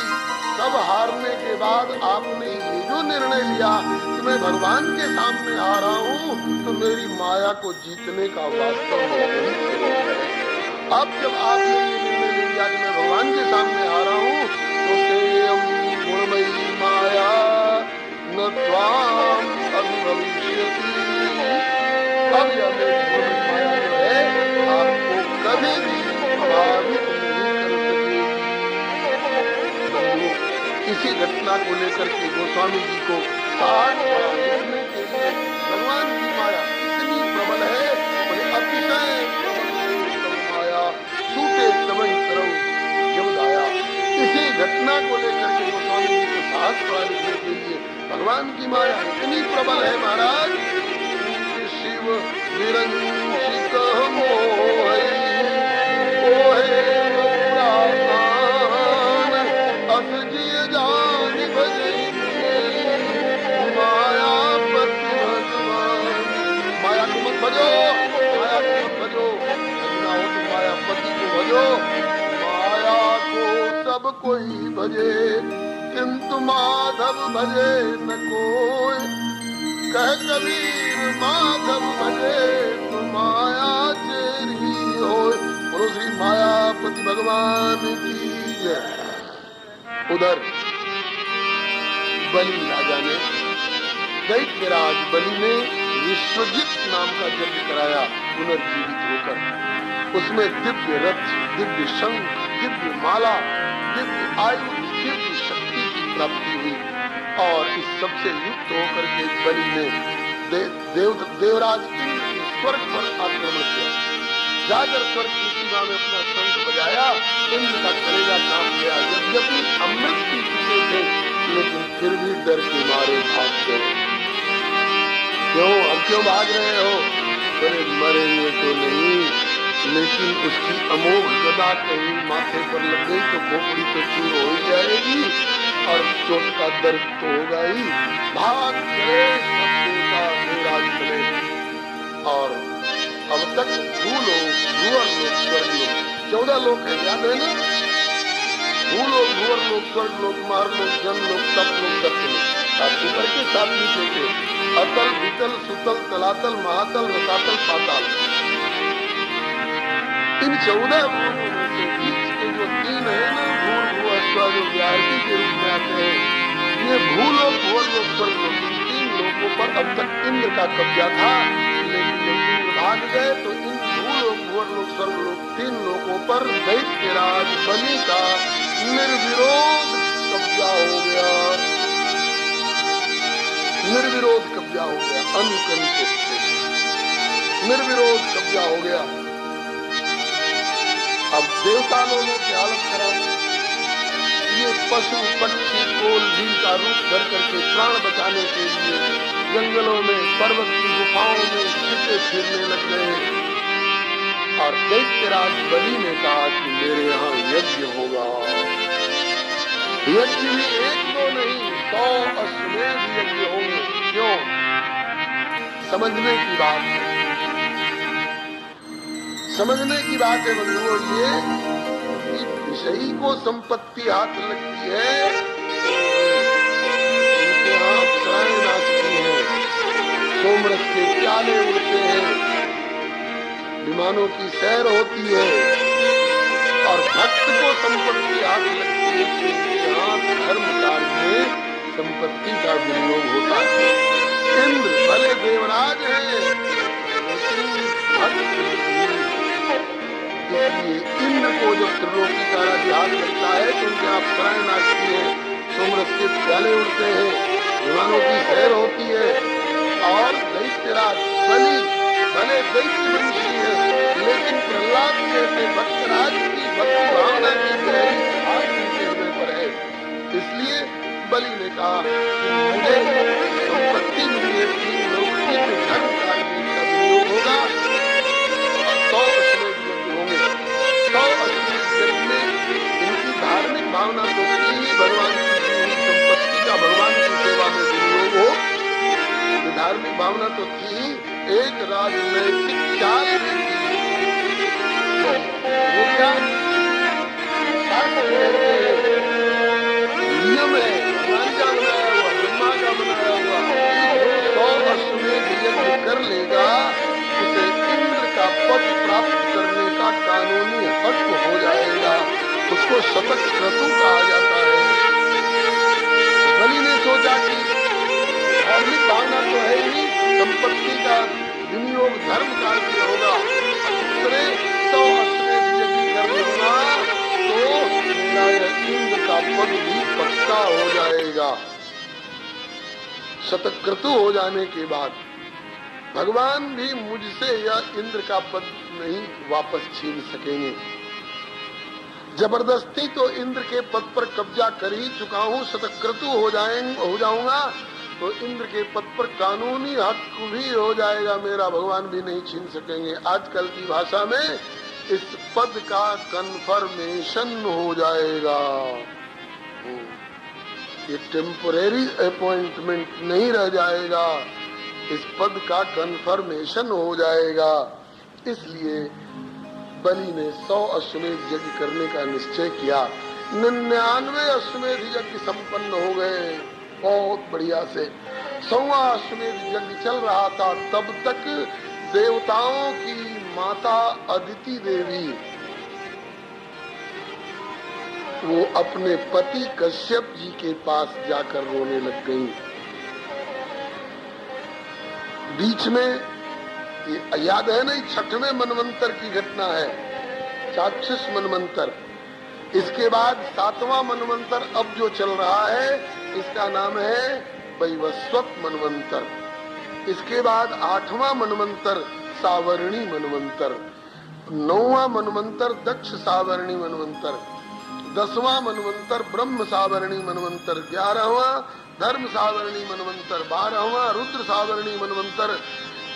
सब हारने के बाद आपने ये जो निर्णय लिया कि मैं भगवान के सामने हारा हूँ तो मेरी माया को जीतने का वास्तव में अब जब आपने ये निर्णय ले लिया कि मैं भगवान के सामने हारा हूँ तो सेयम गुणमयी माया न त्वाम अभिभविष्यति। अब यह मेरी गुणमयी माया जो है आपको कभी भी प्रभावित इसी घटना को लेकर के गोस्वामी जी को लिखने के लिए भगवान की माया इतनी प्रबल है, अतिशय माया छूटे तवई तरव जब दाया। इसी घटना को लेकर के गोस्वामी जी को साहस पड़ा लिखने के लिए भगवान की माया इतनी प्रबल है महाराज। शिव विरंचित माया को सब कोई भजे किंतु माधव भजे न कोई। कह कबीर माधव भजे तो माया चेरी होय। बोलो श्री मायापति भगवान की जय। उधर बलि राजा ने, दैत्यराज बलि ने विश्वजित नाम का यज्ञ कराया पुनर्जीवित होकर। उसमें दिव्य रथ, दिव्य शंख, दिव्य माला, दिव्य आयु, दिव्य शक्ति की प्राप्ति हुई। और इस सबसे युक्त होकर के बलि ने देवराज इंद्र के स्वर्ग पर आक्रमण किया। जाकर स्वर्ग की सीमा में अपना शंख बजाया, इंद्र का कलेजा कांप गया। यद्यपि अमृत पी चुके थे लेकिन फिर भी डर के मारे भाग गए। क्यों, अब क्यों भाग रहे हो? बोले मरेंगे तो नहीं, लेकिन उसकी अमोघ गदा कहीं माथे पर लग गई तो खोपड़ी तो चूर हो ही जाएगी और चोट का दर्द तो होगा ही। भाग चले सब देवता देवराज चले और अब तक भूलोक भूवर लोक स्वर्ग लोक 14 लोक है, याद है ना? भूलोक भूवर लोक स्वर्ग लोक मार लोक जन लोक तप लोक दत्त लोक, सात ऊपर के सात नीचे के, अतल वितल सुतल तलातल महातल रसातल पाताल। इन 14 भूलों में से बीच के जो 3 है ना, भूर भुव स्व, जो व्याहृति के रूप में आते हैं, ये भूलोक भूवर लोक स्वर्ग लोक 3 लोकों पर अब तक इंद्र का कब्जा था। लेकिन इंद्र भाग गए तो इन भूलोक भूवर लोक स्वर्ग लोक 3 लोकों पर दैत्यराज बलि का निर्विरोध कब्जा हो गया, निर्विरोध कब्जा हो गया, अनुकंपित से निर्विरोध कब्जा हो गया। अब देवता लोगों की हालत खराब, ये पशु पक्षी कोल भील का रूप धर करके प्राण बचाने के लिए जंगलों में पर्वत की गुफाओं में छिपे फिरने लग गए और दैत्यराज बलि ने कहा कि मेरे यहाँ यज्ञ होगा। यज्ञ भी 1-2 नहीं, 100 अश्वमेध यज्ञ होंगे। क्यों? समझने की बात है, समझने की बात है बंधुओं। ये विषयी को संपत्ति हाथ लगती है, उनके यहाँ अप्सराएं नाचती हैं, सोमरस के प्याले उड़ते हैं, विमानों की सैर होती है और भक्त को संपत्ति हाथ लगती है कि यहाँ धर्म कार्य में संपत्ति का विनियोग होता है। इंद्र भले देवराज है लेकिन भक्त, इसलिए इंद्र को जब त्रिलोकी का राज्य हाथ लगता है तो उनके आप अप्सराएं नाचती है, सोमरस के प्याले उड़ते हैं, विमानों की सैर होती है और दैत्यराज बलि भले दैत्यवंशी है लेकिन प्रहलाद जैसे भक्तराज की भक्ति भावना की गहरी आग उनके हृदय पर है। इसलिए बलि ने कहा कि मुझे संपत्ति मिली है, 3 लोग की जो धर्म कार्य में इसका विनियोग होगा और 100 अश्वमेध यज्ञ होंगे। 100 अश्वमेध यज्ञ में इनकी धार्मिक भावना तो थी ही, भगवान की दी हुई संपत्ति का भगवान की सेवा में विनियोग हो, धार्मिक भावना तो थी। एक राजनैतिक चाल भी थी, वो क्या नियम है, भगवान का बनाया हुआ, ब्रह्मा का बनाया हुआ, 100 अश्वमेध यज्ञ कर लेगा उसे इंद्र का पद प्राप्त करने का कानूनी हक हो जाएगा, उसको शतक क्रतु कहा जाता है। बलि ने सोचा कि धार्मिक भावना तो है ही, संपत्ति का विनियोग धर्म कार्य में होगा, दूसरे 100 अश्वमेध यज्ञ कर लूंगा तो मेरा इंद्र का पद भी पक्का हो जाएगा। शतक्रतु हो जाने के बाद भगवान भी मुझसे या इंद्र का पद नहीं वापस छीन सकेंगे। जबरदस्ती तो इंद्र के पद पर कब्जा कर ही चुका हूँ, शतक्रतु हो जाऊंगा तो इंद्र के पद पर कानूनी हक भी हो जाएगा, मेरा भगवान भी नहीं छीन सकेंगे। आजकल की भाषा में इस पद का कन्फर्मेशन हो जाएगा, ये टेम्परेरी अपॉइंटमेंट नहीं रह जाएगा, इस पद का कन्फर्मेशन हो जाएगा। इसलिए बलि ने 100 अश्वमेध यज्ञ करने का निश्चय किया। 99 अश्वमेध यज्ञ संपन्न हो गए बहुत बढ़िया से। 100वां अश्वमेध यज्ञ चल रहा था, तब तक देवताओं की माता अदिति देवी वो अपने पति कश्यप जी के पास जाकर रोने लग गईं। बीच में याद है नहीं, 6वें मनवंतर की घटना है, चाक्षुष मनवंतर। इसके बाद 7वां मनवंतर अब जो चल रहा है इसका नाम है वैवस्वत मनवंतर। इसके बाद 8वां मनवंतर सावर्णी मनवंतर, 9वां मनवंतर दक्ष सावर्णी मनवंतर, 10वां मनवंतर ब्रह्म सावर्णी मनवंतर, 11वां धर्म सावर्णी मनवंतर, 12वां रुद्र सावर्णी मनवंतर,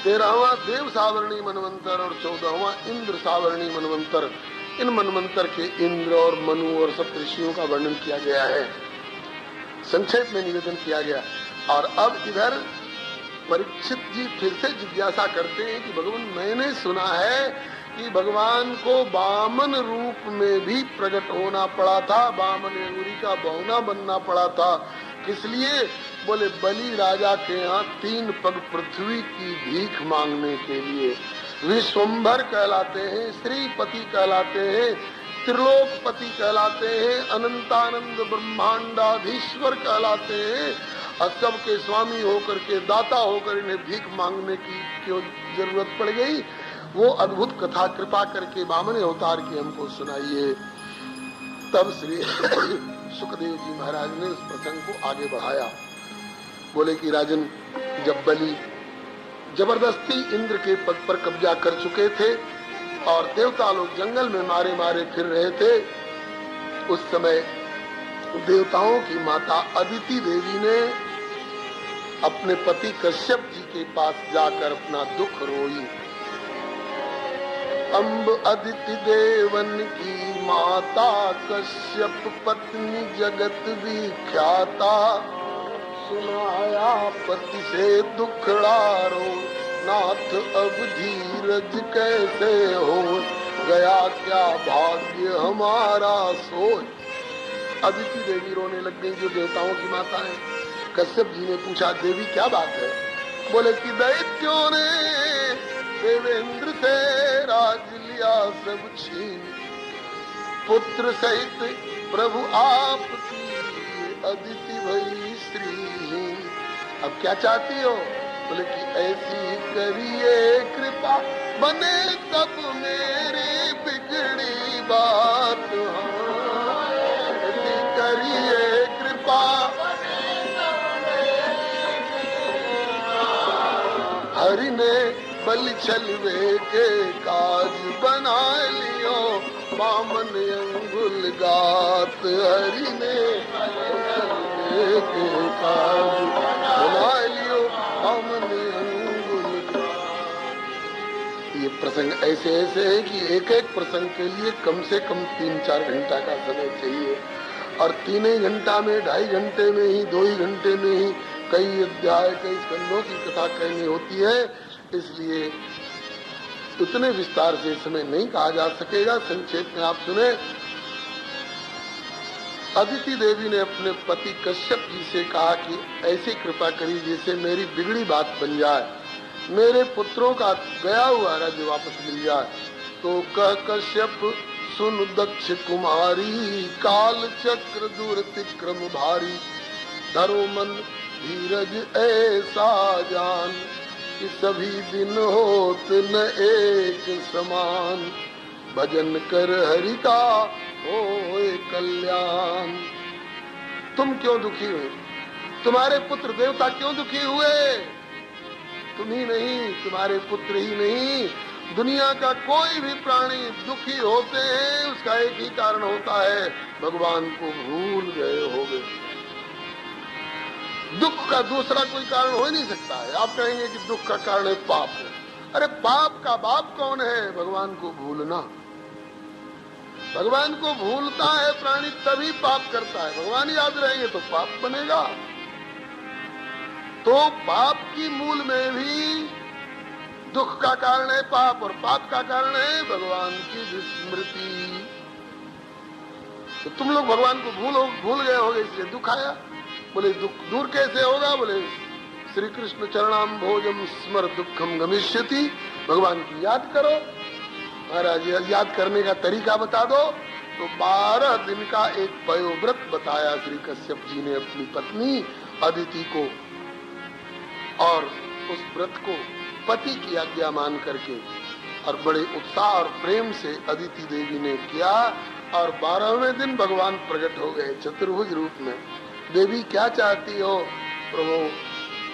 13वां देव सावरणी मनवंतर और 14वां इंद्र सावरणी मनवंतर। इन मनवंतर के इंद्र और मनु और सप्त ऋषियों का वर्णन किया गया है, संक्षेप में निवेदन किया गया। और अब इधर परीक्षित जी फिर से जिज्ञासा करते हैं कि भगवान, मैंने सुना है कि भगवान को वामन रूप में भी प्रकट होना पड़ा था, वामन अंगुरी का बहुना बनना पड़ा था। किस लिए? बोले बलि राजा के यहाँ 3 पग पृथ्वी की भीख मांगने के लिए। विश्वम्भर कहलाते हैं, श्रीपति कहलाते हैं, त्रिलोकपति कहलाते हैं, अनंतानंद ब्रह्मांडाधीश्वर कहलाते हैं। और सबके स्वामी होकर के, दाता होकर इन्हें भीख मांगने की क्यों जरूरत पड़ गई? वो अद्भुत कथा कृपा करके वामन अवतार की हमको सुनाइए। तब श्री सुखदेव जी महाराज ने उस प्रसंग को आगे बढ़ाया। बोले कि राजन, जब बलि जबरदस्ती इंद्र के पद पर कब्जा कर चुके थे और देवता लोग जंगल में मारे मारे फिर रहे थे, उस समय देवताओं की माता अदिति देवी ने अपने पति कश्यप जी के पास जाकर अपना दुख रोई। अम्ब अदिति देवन की माता, कश्यप पत्नी जगत विख्याता, सुनाया पति से दुखड़ारो, नाथ अब धीरज कैसे हो, गया क्या भाग्य हमारा सोच। अदिति देवी रोने लग गई, जो देवताओं की माता है। कश्यप जी ने पूछा, देवी क्या बात है? बोले कि दैत्यों ने देवेंद्र से राज लिया सब छीन, पुत्र सहित प्रभु आपकी अदिति भई श्रीहीन। अब क्या चाहती हो? बोले कि ऐसी करिए कृपा, बने तब मेरी बिगड़ी बात। ऐसी करिए कृपा, हरि ने बलि छलवे के काज बना लियो, वामन अंगुल गात। हरि ने छलवे के काज बना लियो, वामन अंगुल गात। ये प्रसंग ऐसे ऐसे है कि एक एक प्रसंग के लिए कम से कम 3-4 घंटा का समय चाहिए। और 3 घंटा में, 2.5 घंटे में ही, 2 ही घंटे में ही कई अध्याय, कई स्कंदों की कथा कहनी होती है। इसलिए उतने विस्तार से समय नहीं कहा जा सकेगा। संक्षेप में आप सुने। अदिति देवी ने अपने पति कश्यप जी से कहा कि ऐसी कृपा करी जैसे मेरी बिगड़ी बात बन जाए, मेरे पुत्रों का गया हुआ राज्य वापस मिल जाए। तो कह कश्यप सुन दक्ष कुमारी, काल चक्र दुर्तिक्रम भारी, धरो मन धीरज ऐसा जान, कि सभी दिन होत न एक समान, भजन कर हरि का होए कल्याण। तुम क्यों दुखी हुए? तुम्हारे पुत्र देवता क्यों दुखी हुए? तुम ही नहीं, तुम्हारे पुत्र ही नहीं, दुनिया का कोई भी प्राणी दुखी होते हैं, उसका एक ही कारण होता है, भगवान को भूल गए होगे। दुख का दूसरा कोई कारण हो ही नहीं सकता है। आप कहेंगे कि दुख का कारण है पाप है। अरे पाप का बाप कौन है? भगवान को भूलना। भगवान को भूलता है प्राणी तभी पाप करता है। भगवान याद रहेंगे तो पाप बनेगा। तो पाप की मूल में भी दुख का कारण है पाप, और पाप का कारण है भगवान की विस्मृति। तो तुम लोग भगवान को भूल गए होगे, इसलिए दुख आया। बोले दुख दूर कैसे होगा? बोले श्री कृष्ण चरणाम भोजम स्मर दुखम गमिष्यति। भगवान की याद करो। महाराज याद करने का तरीका बता दो। तो 12 दिन का एक पयोव्रत बताया श्री कश्यप जी ने अपनी पत्नी अदिति को, और उस व्रत को पति की आज्ञा मान करके और बड़े उत्साह और प्रेम से अदिति देवी ने किया। और 12वें दिन भगवान प्रकट हो गए चतुर्भुज रूप में। देवी क्या चाहती हो? प्रभु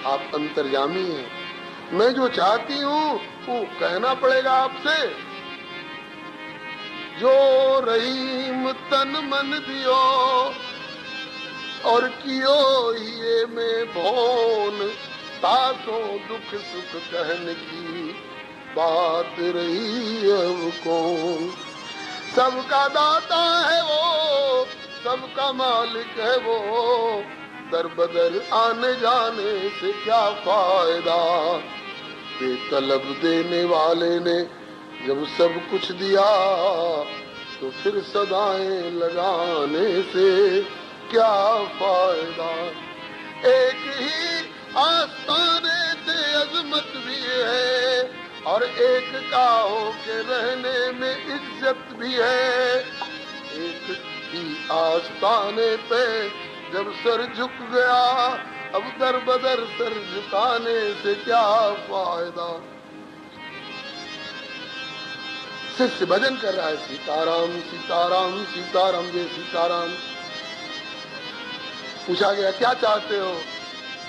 आप अंतर्यामी हैं, मैं जो चाहती हूँ वो कहना पड़ेगा आपसे। जो रहीम तन मन दियो, और कियो ये में भोन, तासों दुख सुख कहने की बात रही अब कौन। सबका दाता है वो, सबका मालिक है वो, दर बदर आने जाने से क्या फायदा। बेतलब देने वाले ने जब सब कुछ दिया तो फिर सदाएं लगाने से क्या फायदा। एक ही आस्ताने से अजमत भी है और एक का होके रहने में इज्जत भी है। एक ही आस्ताने पे जब सर झुक गया, अब दर बदर सर झुकाने से क्या फायदा। शिष्य भजन कर रहा है, सीताराम सीताराम सीताराम जय सीताराम। पूछा गया क्या चाहते हो?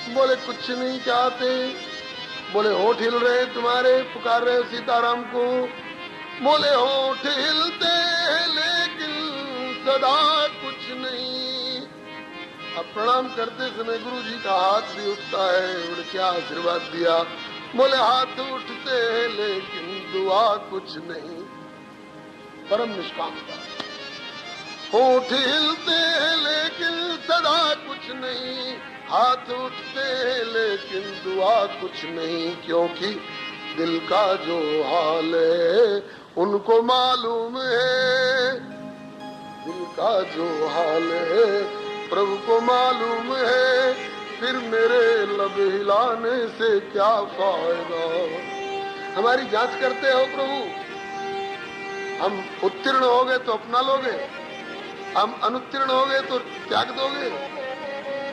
बोले कुछ नहीं चाहते। बोले होठ हिल रहे तुम्हारे, पुकार रहे हो सीताराम को? बोले होठ हिलते हैं लेकिन सदा कुछ नहीं। अब प्रणाम करते समय गुरु जी का हाथ भी उठता है, उड़ क्या आशीर्वाद दिया। बोले हाथ उठते हैं लेकिन दुआ कुछ नहीं। परम निष्कामता। होठ हिलते हैं लेकिन सदा कुछ नहीं, हाथ उठते हैं लेकिन दुआ कुछ नहीं। क्योंकि दिल का जो हाल है उनको मालूम है, दिल का जो हाल है प्रभु को मालूम है। फिर मेरे लब हिलाने से क्या फायदा। हमारी जांच करते हो प्रभु, हम उत्तीर्ण हो गए तो अपना लोगे, हम अनुत्तीर्ण हो गए तो त्याग दोगे।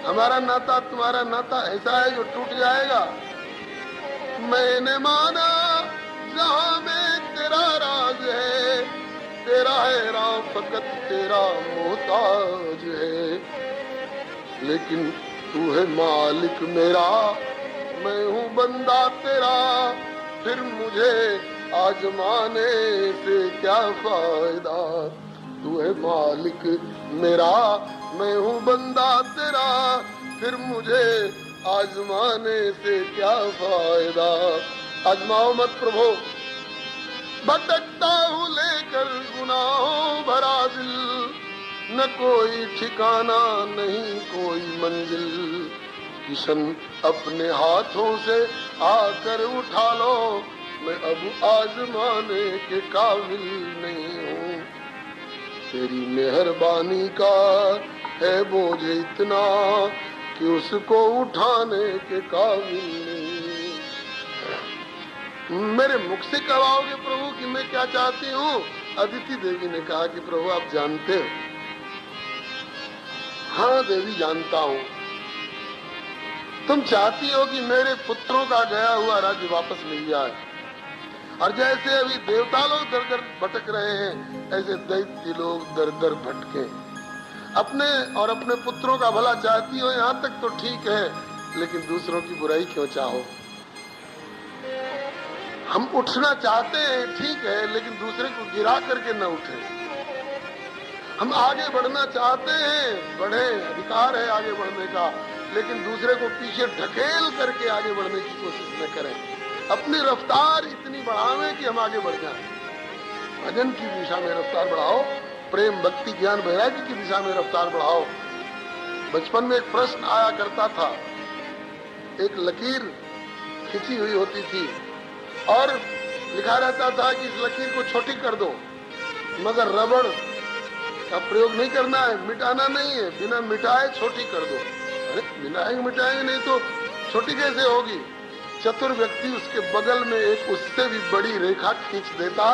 हमारा नाता तुम्हारा नाता ऐसा है जो टूट जाएगा। मैंने माना जहां में तेरा राज है, तेरा है राम फकत तेरा मोहताज है। लेकिन तू है मालिक मेरा, मैं हूँ बंदा तेरा। फिर मुझे आजमाने से क्या फायदा। तू है मालिक मेरा, मैं हूँ बंदा तेरा। फिर मुझे आजमाने से क्या फायदा। आजमाओ मत प्रभु। भटकता हूँ लेकर गुनाहों भरा दिल, न कोई ठिकाना नहीं कोई मंजिल। किशन अपने हाथों से आकर उठा लो, मैं अब आजमाने के काबिल नहीं हूँ। तेरी मेहरबानी का है बोझ इतना कि उसको उठाने के काबिल नहीं। मेरे मुख से कहवाओगे प्रभु कि मैं क्या चाहती हूँ? अदिति देवी ने कहा कि प्रभु आप जानते हो। हाँ देवी जानता हूँ। तुम चाहती हो कि मेरे पुत्रों का गया हुआ राज्य वापस मिल जाए, और जैसे अभी देवता लोग दर दर भटक रहे हैं ऐसे दैत्य लोग दर दर भटके। अपने और अपने पुत्रों का भला चाहती हो, यहाँ तक तो ठीक है, लेकिन दूसरों की बुराई क्यों चाहो? हम उठना चाहते हैं ठीक है, लेकिन दूसरे को गिरा करके न उठे। हम आगे बढ़ना चाहते हैं, बढ़े, अधिकार है आगे बढ़ने का, लेकिन दूसरे को पीछे ढकेल करके आगे बढ़ने की कोशिश न करें। अपनी रफ्तार इतनी बढ़ावें कि हम आगे बढ़ जाएं। भजन की दिशा में रफ्तार बढ़ाओ, प्रेम भक्ति ज्ञान वैराग्य की दिशा में रफ्तार बढ़ाओ। बचपन में एक प्रश्न आया करता था, एक लकीर खिंची हुई होती थी और लिखा रहता था कि इस लकीर को छोटी कर दो, मगर रबड़ का प्रयोग नहीं करना है, मिटाना नहीं है, बिना मिटाए छोटी कर दो। अरे मिटाएंगे मिटाएंगे नहीं तो छोटी कैसे होगी? चतुर व्यक्ति उसके बगल में एक उससे भी बड़ी रेखा खींच देता,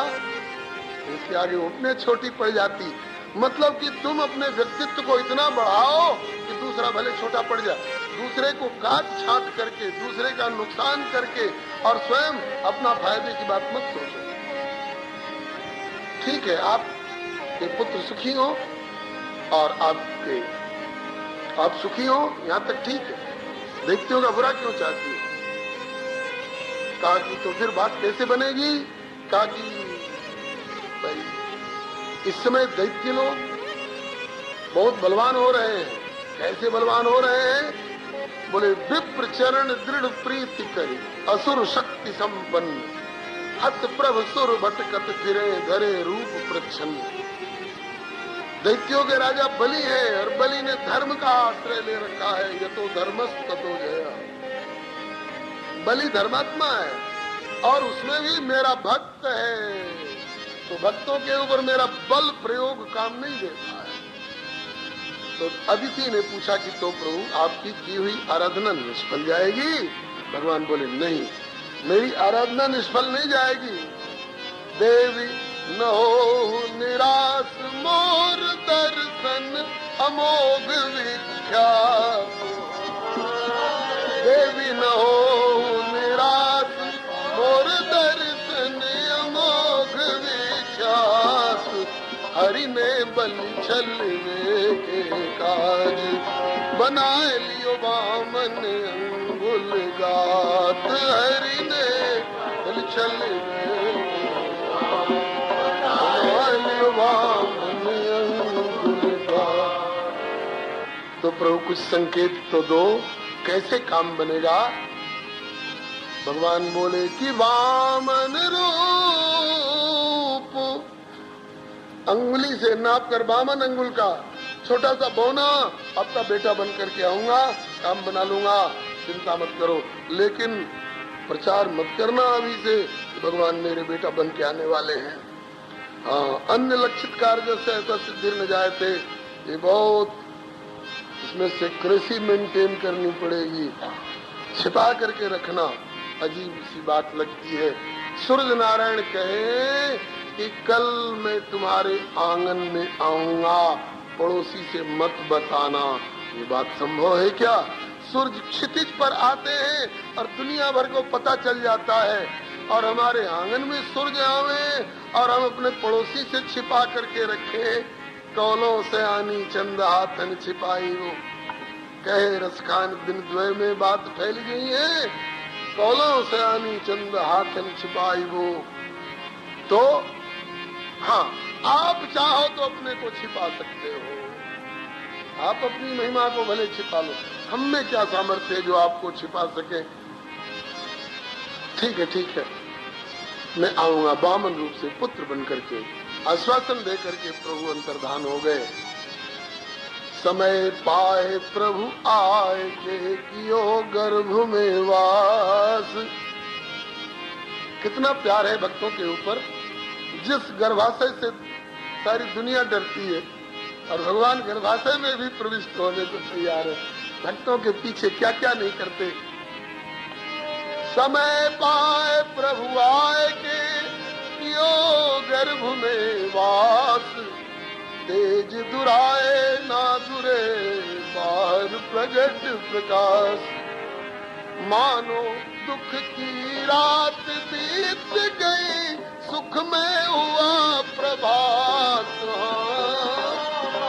उसके आगे उतने छोटी पड़ जाती। मतलब कि तुम अपने व्यक्तित्व को इतना बढ़ाओ कि दूसरा भले छोटा पड़ जाए। दूसरे को काट छाट करके, दूसरे का नुकसान करके और स्वयं अपना फायदे की बात मत सोचो। ठीक है, आपके पुत्र सुखी हो और आप सुखी हो, यहाँ तक ठीक है। दैत्यों का बुरा क्यों चाहती है? कहा कि तो फिर बात कैसे बनेगी? कहा कि भाई इस समय दैत्य लोग बहुत बलवान हो रहे हैं। कैसे बलवान हो रहे हैं? बोले विप्र चरण दृढ़ प्रीति करी असुर शक्ति संपन्न हत प्रभ सुर भटकत फिरे धरे रूप प्रच्छन्न। दैत्यों के राजा बलि है और बलि ने धर्म का आश्रय ले रखा है। ये तो धर्मस्त तो जया। बलि धर्मात्मा है और उसमें भी मेरा भक्त है, तो भक्तों के ऊपर मेरा बल प्रयोग काम नहीं देता है। तो अदिति ने पूछा कि तो प्रभु आपकी की हुई आराधना निष्फल जाएगी? भगवान बोले नहीं, मेरी आराधना निष्फल नहीं जाएगी। देवी न हो निराश मोर दर्शन अमोघ विख्यात। देवी न हो निराश मोर दर्शन अमोघ विख्यात। हरि ने बलि छलने के काज बनाए लियो वामन अंगुल गात। हरि ने बलि छलने तो प्रभु कुछ संकेत तो दो, कैसे काम बनेगा? भगवान बोले कि वामन रूप अंगुली से नाप कर वामन अंगुल का छोटा सा बौना आपका बेटा बन करके आऊंगा, काम बना लूंगा, चिंता मत करो। लेकिन प्रचार मत करना अभी से भगवान मेरे बेटा बन के आने वाले हैं। हाँ, अन्य लक्षित कार्य से ऐसा सिद्धि न जाए थे। ये बहुत इसमें सिक्रेसी मेंटेन करनी पड़ेगी, छिपा करके रखना अजीब सी बात लगती है। सूर्य नारायण कहे कि कल मैं तुम्हारे आंगन में आऊंगा, पड़ोसी से मत बताना। ये बात संभव है क्या? सूर्य क्षितिज पर आते हैं और दुनिया भर को पता चल जाता है, और हमारे आंगन में सूर्य आवे और हम अपने पड़ोसी से छिपा करके रखे। कौलों से आनी चंद हाथन छिपाई वो, कहे रसखान दिन द्वय में बात फैल गई है। कौलों से आनी चंद हाथन छिपाई वो। तो हाँ, आप चाहो तो अपने को छिपा सकते हो, आप अपनी महिमा को भले छिपा लो, हम में क्या सामर्थ्य है जो आपको छिपा सके? ठीक है, ठीक है, मैं आऊंगा वामन रूप से पुत्र बन करके। आश्वासन दे करके प्रभु अंतर्धान हो गए। समय पाए प्रभु आए के कियो गर्भ में वास। कितना प्यार है भक्तों के ऊपर। जिस गर्भाशय से सारी दुनिया डरती है और भगवान गर्भाशय में भी प्रविष्ट होने को तैयार है। भक्तों के पीछे क्या क्या नहीं करते। समय पाए प्रभु आए के कियो गर्भ में वास। तेज दुराए ना दुरे बाहर प्रगट प्रकाश। मानो दुख की रात बीत गई, सुख में हुआ प्रभात।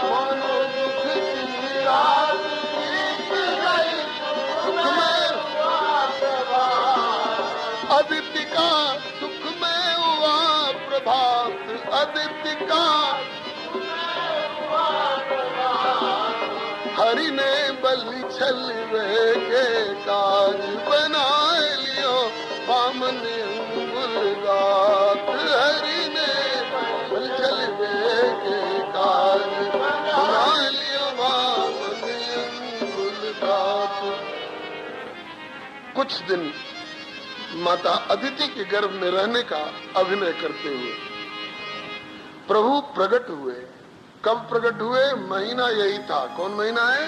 मानो दुख की रात बीत गई, सुख में हुआ प्रभात। अदिति का सुख में हुआ प्रभात। अदिति का हरि ने बलि छलवे के काज बनाए लियो वामन अंगुल गात। हरि ने बलि छलवे के काज बनाए लियो वामन अंगुल गात। कुछ दिन माता अदिति के गर्भ में रहने का अभिनय करते हुए प्रभु प्रकट हुए। कब प्रकट हुए? महीना यही था। कौन महीना है?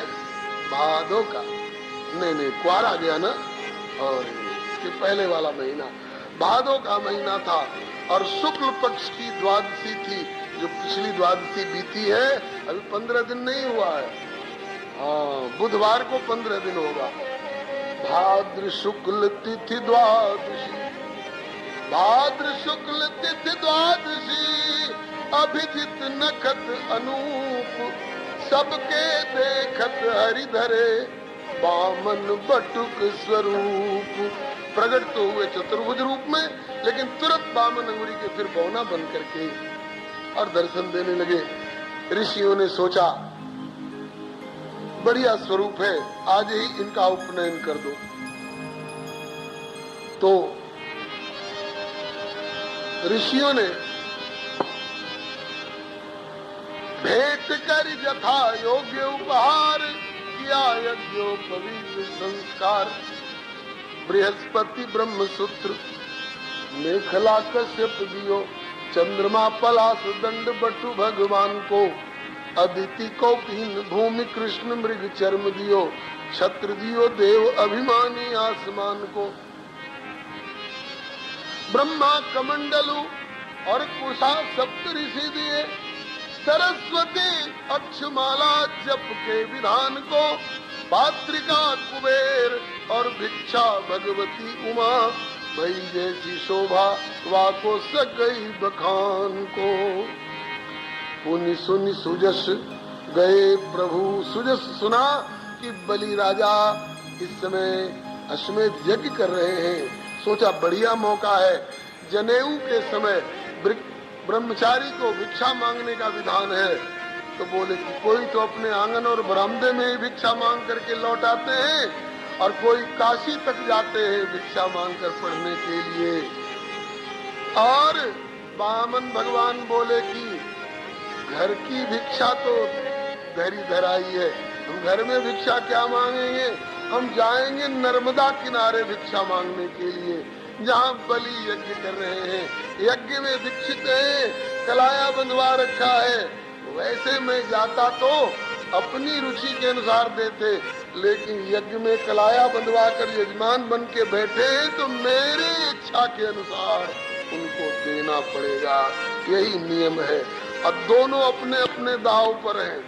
भादो का। नहीं, क्वार आ गया ना, और इसके पहले वाला महीना भादो का महीना था। और शुक्ल पक्ष की द्वादशी थी। जो पिछली द्वादशी बीती है, अभी 15 दिन नहीं हुआ है। हाँ, बुधवार को 15 दिन होगा। भाद्र शुक्ल तिथि द्वादशी। भाद्र शुक्ल तिथि द्वादशी। अभिजित नखत अनूप, सबके देखत हरिधरे वामन बटुक स्वरूप। प्रकट तो हुए चतुर्भुज रूप में, लेकिन तुरंत वामन अंगुरी के फिर बौना बन करके और दर्शन देने लगे। ऋषियों ने सोचा बढ़िया स्वरूप है, आज ही इनका उपनयन कर दो। तो ऋषियों ने भेंट कर यथा योग्य उपहार किया, यज्ञोपवीत संस्कार। बृहस्पति ब्रह्मसूत्र मेखला कश्यप दियो, चंद्रमा पलाश दंड बटु भगवान को। अदिति कौपीन भूमि कृष्ण मृग चर्म दियो, छत्र दियो देव अभिमानी आसमान को। ब्रह्मा कमंडलु और कुशा सप्त ऋषि दिए, सरस्वती अक्षमाला जप के विधान को। पात्रिका कुबेर और भिक्षा भगवती उमा, भई जैसी शोभा वाको सकई बखान को। पुनि सुनि सुजस गए प्रभु, सुजस सुना कि बलि राजा इस समय अश्वमेध यज्ञ कर रहे हैं। सोचा बढ़िया मौका है, जनेऊ के समय ब्रह्मचारी को भिक्षा मांगने का विधान है। तो बोले कि कोई तो अपने आंगन और बरामदे में ही भिक्षा मांग करके लौट आते हैं, और कोई काशी तक जाते हैं भिक्षा मांग कर पढ़ने के लिए। और वामन भगवान बोले कि घर की भिक्षा तो घर ही घर आई है, हम घर में भिक्षा क्या मांगेंगे, हम जाएंगे नर्मदा किनारे भिक्षा मांगने के लिए, जहाँ बलि यज्ञ कर रहे हैं। यज्ञ में दीक्षित है, कलाया बंधवा रखा है। वैसे मैं जाता तो अपनी रुचि के अनुसार देते, लेकिन यज्ञ में कलाया बंधवा कर यजमान बन के बैठे हैं, तो मेरी इच्छा के अनुसार उनको देना पड़ेगा, यही नियम है। अब दोनों अपने अपने दाव पर हैं।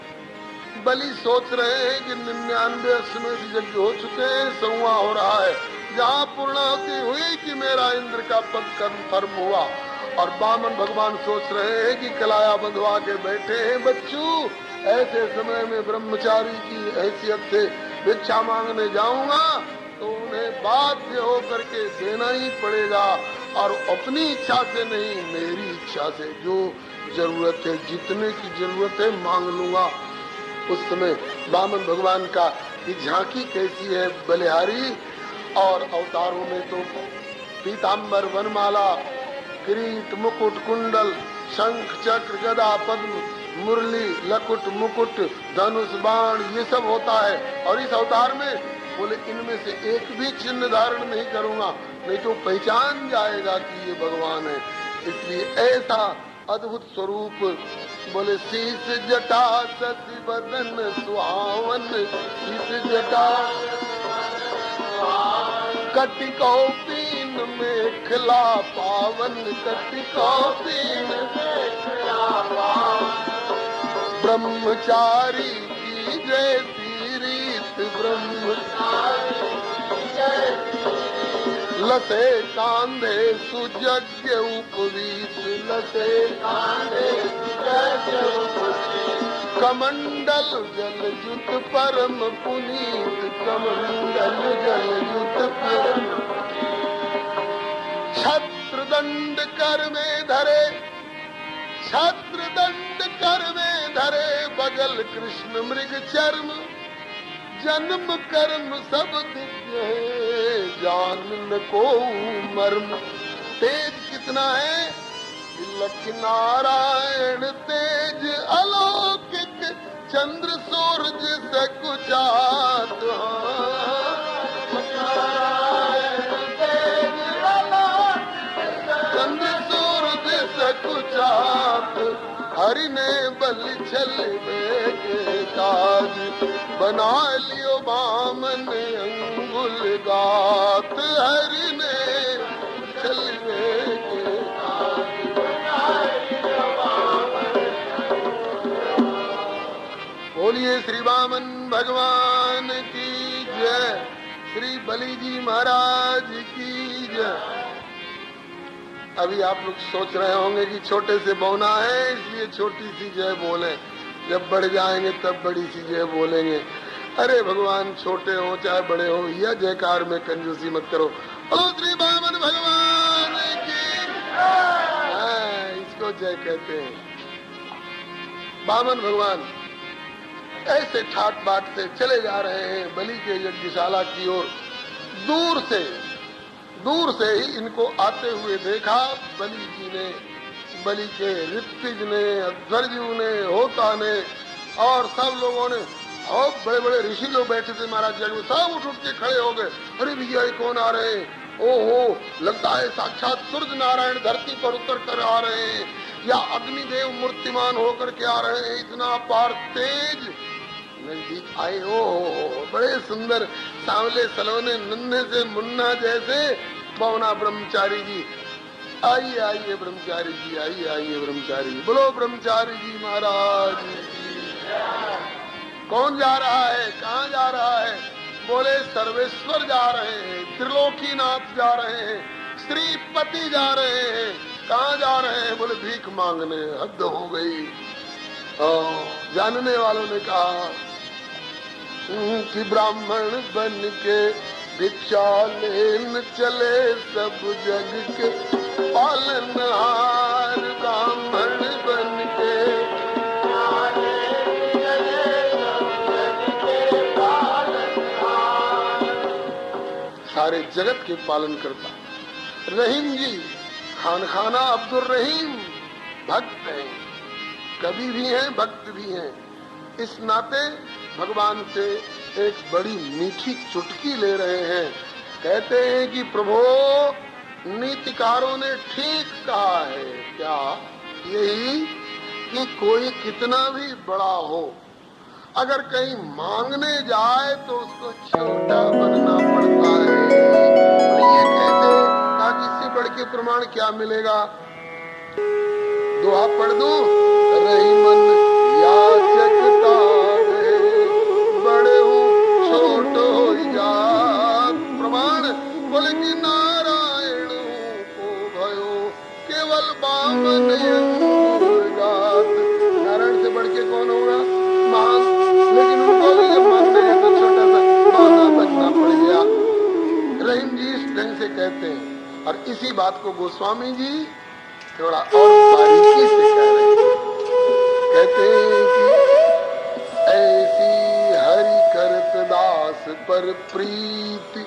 बलि सोच रहे हैं कि 99 अश्वमेध यज्ञ हो चुके हैं, 100वां हो रहा है, जहाँ पूर्णाहुति हुई कि मेरा इंद्र का पद कंफर्म हुआ। और वामन भगवान सोच रहे हैं कि कलाया बंधवा के बैठे हैं बच्चू, ऐसे समय में ब्रह्मचारी की हैसियत से भिक्षा मांगने जाऊंगा तो उन्हें बाध्य होकर के देना ही पड़ेगा, और अपनी इच्छा से नहीं, मेरी इच्छा से जो जरूरत है, जितने की जरूरत है मांग लूंगा। उस समय वामन भगवान का की झांकी कैसी है बलिहारी। और अवतारों में तो पीताम्बर, वनमाला, किरीट, मुकुट, कुंडल, शंख, चक्र, गदा, पद्म, मुरली, लकुट, मुकुट, धनुष, बाण, ये सब होता है। और इस अवतार में बोले इनमें से एक भी चिन्ह धारण नहीं करूंगा, नहीं तो पहचान जाएगा कि ये भगवान है। इसलिए ऐसा अद्भुत स्वरूप। बोले शीश जटा शशि बदन सुहावन, शीश जटा कटिकौपीन मेखला पावन, कटिकौपीन मेखला पावन। ब्रह्मचारी की जैसी रीत, ब्रह्मचारी की जैसी लसे कांधे सुजज्ञ उपवीत, लसे कांधे सुजज्ञ उपवीत। कमंडल जल जुत परम पुनीत, कमंडल जल जुत परम। छत्र दंड कर में धरे, छत्र दंड कर में धरे, बगल कृष्ण मृग चर्म। जन्म कर्म सब दिव्य है, जान न को मर्म। तेज कितना है, तिलक नारायण तेज अलौकिक, चंद्र सूरज सकुचात। चंद्र सूरज सकुचात, हरि ने बल छल के काज, बना लियो बामन अंगुल गात। हरि ने छल के काज, बना लियो बामन। बोलिए श्री वामन भगवान की जय, श्री बलि जी महाराज की जय। अभी आप लोग सोच रहे होंगे कि छोटे से बौना है इसलिए छोटी सी जय बोले, जब बढ़ जाएंगे तब बड़ी सी जय बोलेंगे। अरे भगवान छोटे हो चाहे बड़े हो, यह जयकार में कंजूसी मत करो। ओ श्री वामन भगवान की, इसको जय कहते हैं। वामन भगवान ऐसे ठाट बाट से चले जा रहे हैं बलि के यज्ञशाला की ओर। दूर से ही इनको आते हुए देखा बलि जी ने, बलि के ऋत्विज ने, अध्वर्यु ने, होता ने और सब लोगों ने। और बड़े बड़े ऋषि लोग बैठे थे महाराज जग में, सब उठ के खड़े हो गए। अरे भैया ये कौन आ रहे हैं? ओहो, लगता है साक्षात सूर्य नारायण धरती पर उतर कर आ रहे हैं या अग्निदेव मूर्तिमान होकर के आ रहे हैं। इतना पार तेज नजदीक आए। ओहो, बड़े सुंदर सांवले सलोने नन्हे से मुन्ना जैसे पवना ब्रह्मचारी जी। आइए आइए ब्रह्मचारी जी, आइए आइए ब्रह्मचारी जी। बोलो ब्रह्मचारी जी महाराज। कौन जा रहा है? कहाँ जा रहा है? बोले सर्वेश्वर जा रहे हैं, त्रिलोकीनाथ जा रहे हैं, श्रीपति जा रहे हैं। कहाँ जा रहे हैं? बोले भीख मांगने। हद हो गई। जानने वालों ने कहा कि ब्राह्मण बन के भिक्षा लेन चले सब जग के पालनहार। ब्राह्मण बन के सारे जगत के पालन करता। रहीम जी खाना अब्दुल रहीम भक्त हैं, कवि भी हैं, भक्त भी हैं। इस नाते भगवान से एक बड़ी मीठी चुटकी ले रहे हैं। कहते हैं कि प्रभु नीतिकारों ने ठीक कहा है। क्या? यही कि कोई कितना भी बड़ा हो, अगर कहीं मांगने जाए तो उसको छोटा बनना पड़ता है। ये कैसे? ताकि इससे बढ़ के प्रमाण क्या मिलेगा? दुआ पढ़ दूं। रही मन याचकता बड़े हूँ छोट हो जात। प्रमाण बोले कि नारायण को भयो केवल बामन गात। नारायण से बढ़ के कौन होगा? महान। लेकिन उनको जब मानते हैं तो छोटा सा पौधा बनना पड़ गया। रहीम जी इस ढंग से कहते हैं। और इसी बात को गोस्वामी जी थोड़ा और बारीकी से कह रहे हैं। कहते हैं कि ऐसी हरि करत दास पर प्रीति।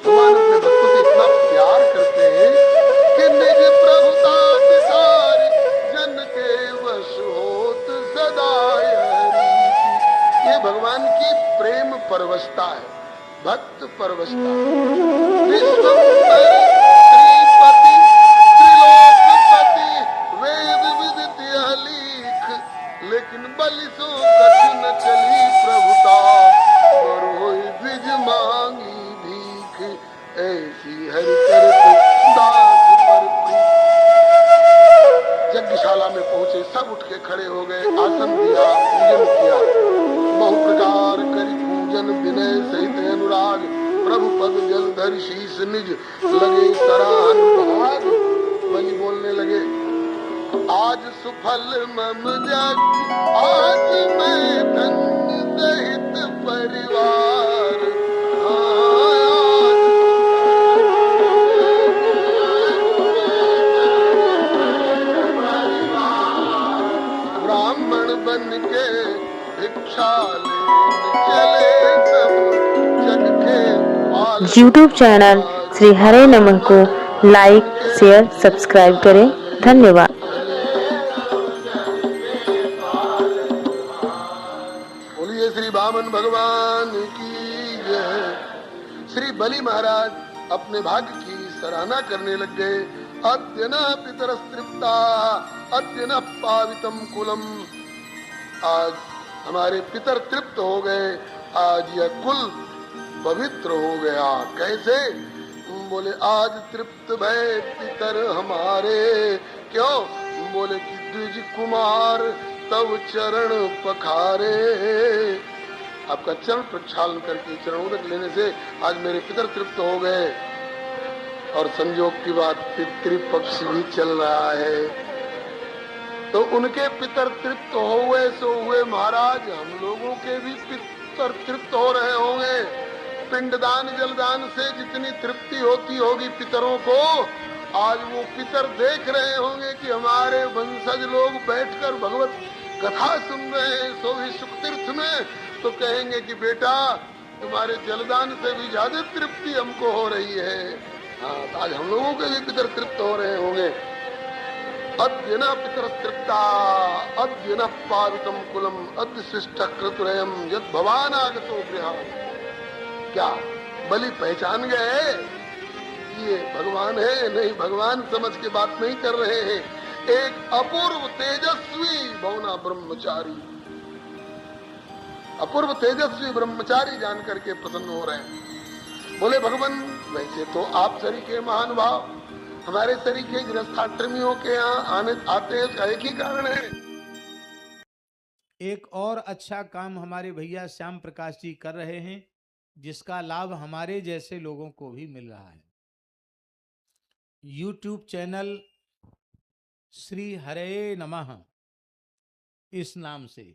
भगवान अपने भक्तों से इतना प्यार करते हैं कि निज प्रभुता सारी जन के वश होत सदा। ये भगवान की प्रेम परवशता है, भक्त परवशता। विश्वंभर त्रिपति त्रिलोकपति वेद विदित यह लीख। लेकिन बलि सो कठिन चली प्रभुता बरोई द्विज मांगी भीख। ऐसी हरि करत दास पर प्रीति। यज्ञशाला में पहुंचे, सब उठ के खड़े हो गए, आसन दिया, पूजन किया। बहु प्रकार करी पूजन विनय सहित अनुराग। प्रभु पद जलधर शीस निज लगे सराहन भाग। बलि बोलने लगे आज सुफल मम जग, आज मैं धन्य सहित परिवार। ब्राह्मण बन के भिक्षा लेन चले सब जग के। YouTube चैनल श्री हरे नमः को लाइक, शेयर, सब्सक्राइब करें। धन्यवाद। बोलिए श्री वामन भगवान की जय। श्री बलि महाराज अपने भाग्य की सराहना करने लग गए। अद्य न पितरस्तृप्ता अद्य न पावितम कुलम। आज हमारे पितर तृप्त हो गए, आज यह कुल पवित्र हो गया। कैसे? बोले आज तृप्त भय पितर हमारे। क्यों? बोले कि द्विज कुमार तव चरण पखारे। आपका चरण प्रक्षालन करके, चरण उदक लेने से आज मेरे पितर तृप्त हो गए। और संजोग की बात, पितृपक्ष भी चल रहा है, तो उनके पितर तृप्त हुए सो हुए महाराज, हम लोगों के भी पितर तृप्त हो रहे होंगे। पिंडदान जलदान से जितनी तृप्ति होती होगी पितरों को, आज वो पितर देख रहे होंगे कि हमारे वंशज लोग बैठकर भगवत कथा सुन रहे हैं सो भी सुख तीर्थ में, तो कहेंगे कि बेटा तुम्हारे जलदान से भी ज्यादा तृप्ति हमको हो रही है। हाँ, तो आज हम लोगों के भी पितर तृप्त हो रहे होंगे। अद्य न पितर तृप्ता अद्य न पावितम कुलम अद्य शिष्ट कृतुरयम यद भवान आगतो गृह। क्या बलि पहचान गए ये भगवान है? नहीं, भगवान समझ के बात नहीं कर रहे हैं। एक अपूर्व तेजस्वी भवना ब्रह्मचारी, अपूर्व तेजस्वी ब्रह्मचारी जान करके प्रसन्न हो रहे हैं। बोले भगवान वैसे तो आप सरीखे महानुभाव, हमारे सरीखे गृहस्थाश्रमियों के यहाँ आने आते हैं, उसका एक ही कारण है। एक और अच्छा काम हमारे भैया श्याम प्रकाश जी कर रहे हैं, जिसका लाभ हमारे जैसे लोगों को भी मिल रहा है। YouTube चैनल श्री हरे नमः इस नाम से,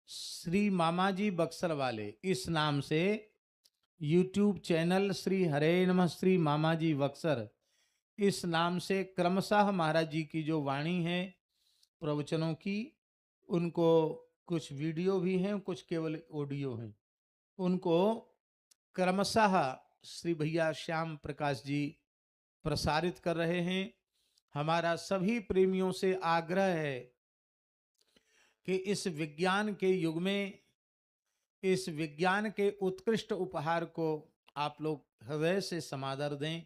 श्री मामाजी बक्सर वाले इस नाम से YouTube चैनल श्री हरे नमः श्री मामाजी बक्सर इस नाम से क्रमशः महाराज जी की जो वाणी है प्रवचनों की, उनको कुछ वीडियो भी हैं, कुछ केवल ऑडियो हैं, उनको क्रमशः श्री भैया श्याम प्रकाश जी प्रसारित कर रहे हैं। हमारा सभी प्रेमियों से आग्रह है कि इस विज्ञान के युग में इस विज्ञान के उत्कृष्ट उपहार को आप लोग हृदय से समादर दें।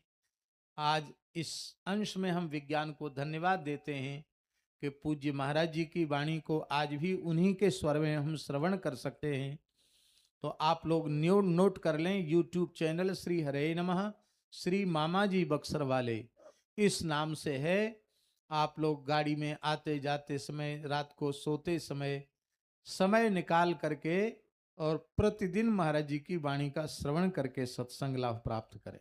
आज इस अंश में हम विज्ञान को धन्यवाद देते हैं कि पूज्य महाराज जी की वाणी को आज भी उन्हीं के स्वर में हम श्रवण कर सकते हैं। तो आप लोग नोट कर लें, YouTube चैनल श्री हरे नमः श्री मामाजी बक्सर वाले इस नाम से है। आप लोग गाड़ी में आते जाते समय, रात को सोते समय निकाल करके और प्रतिदिन महाराज जी की वाणी का श्रवण करके सत्संग लाभ प्राप्त करें।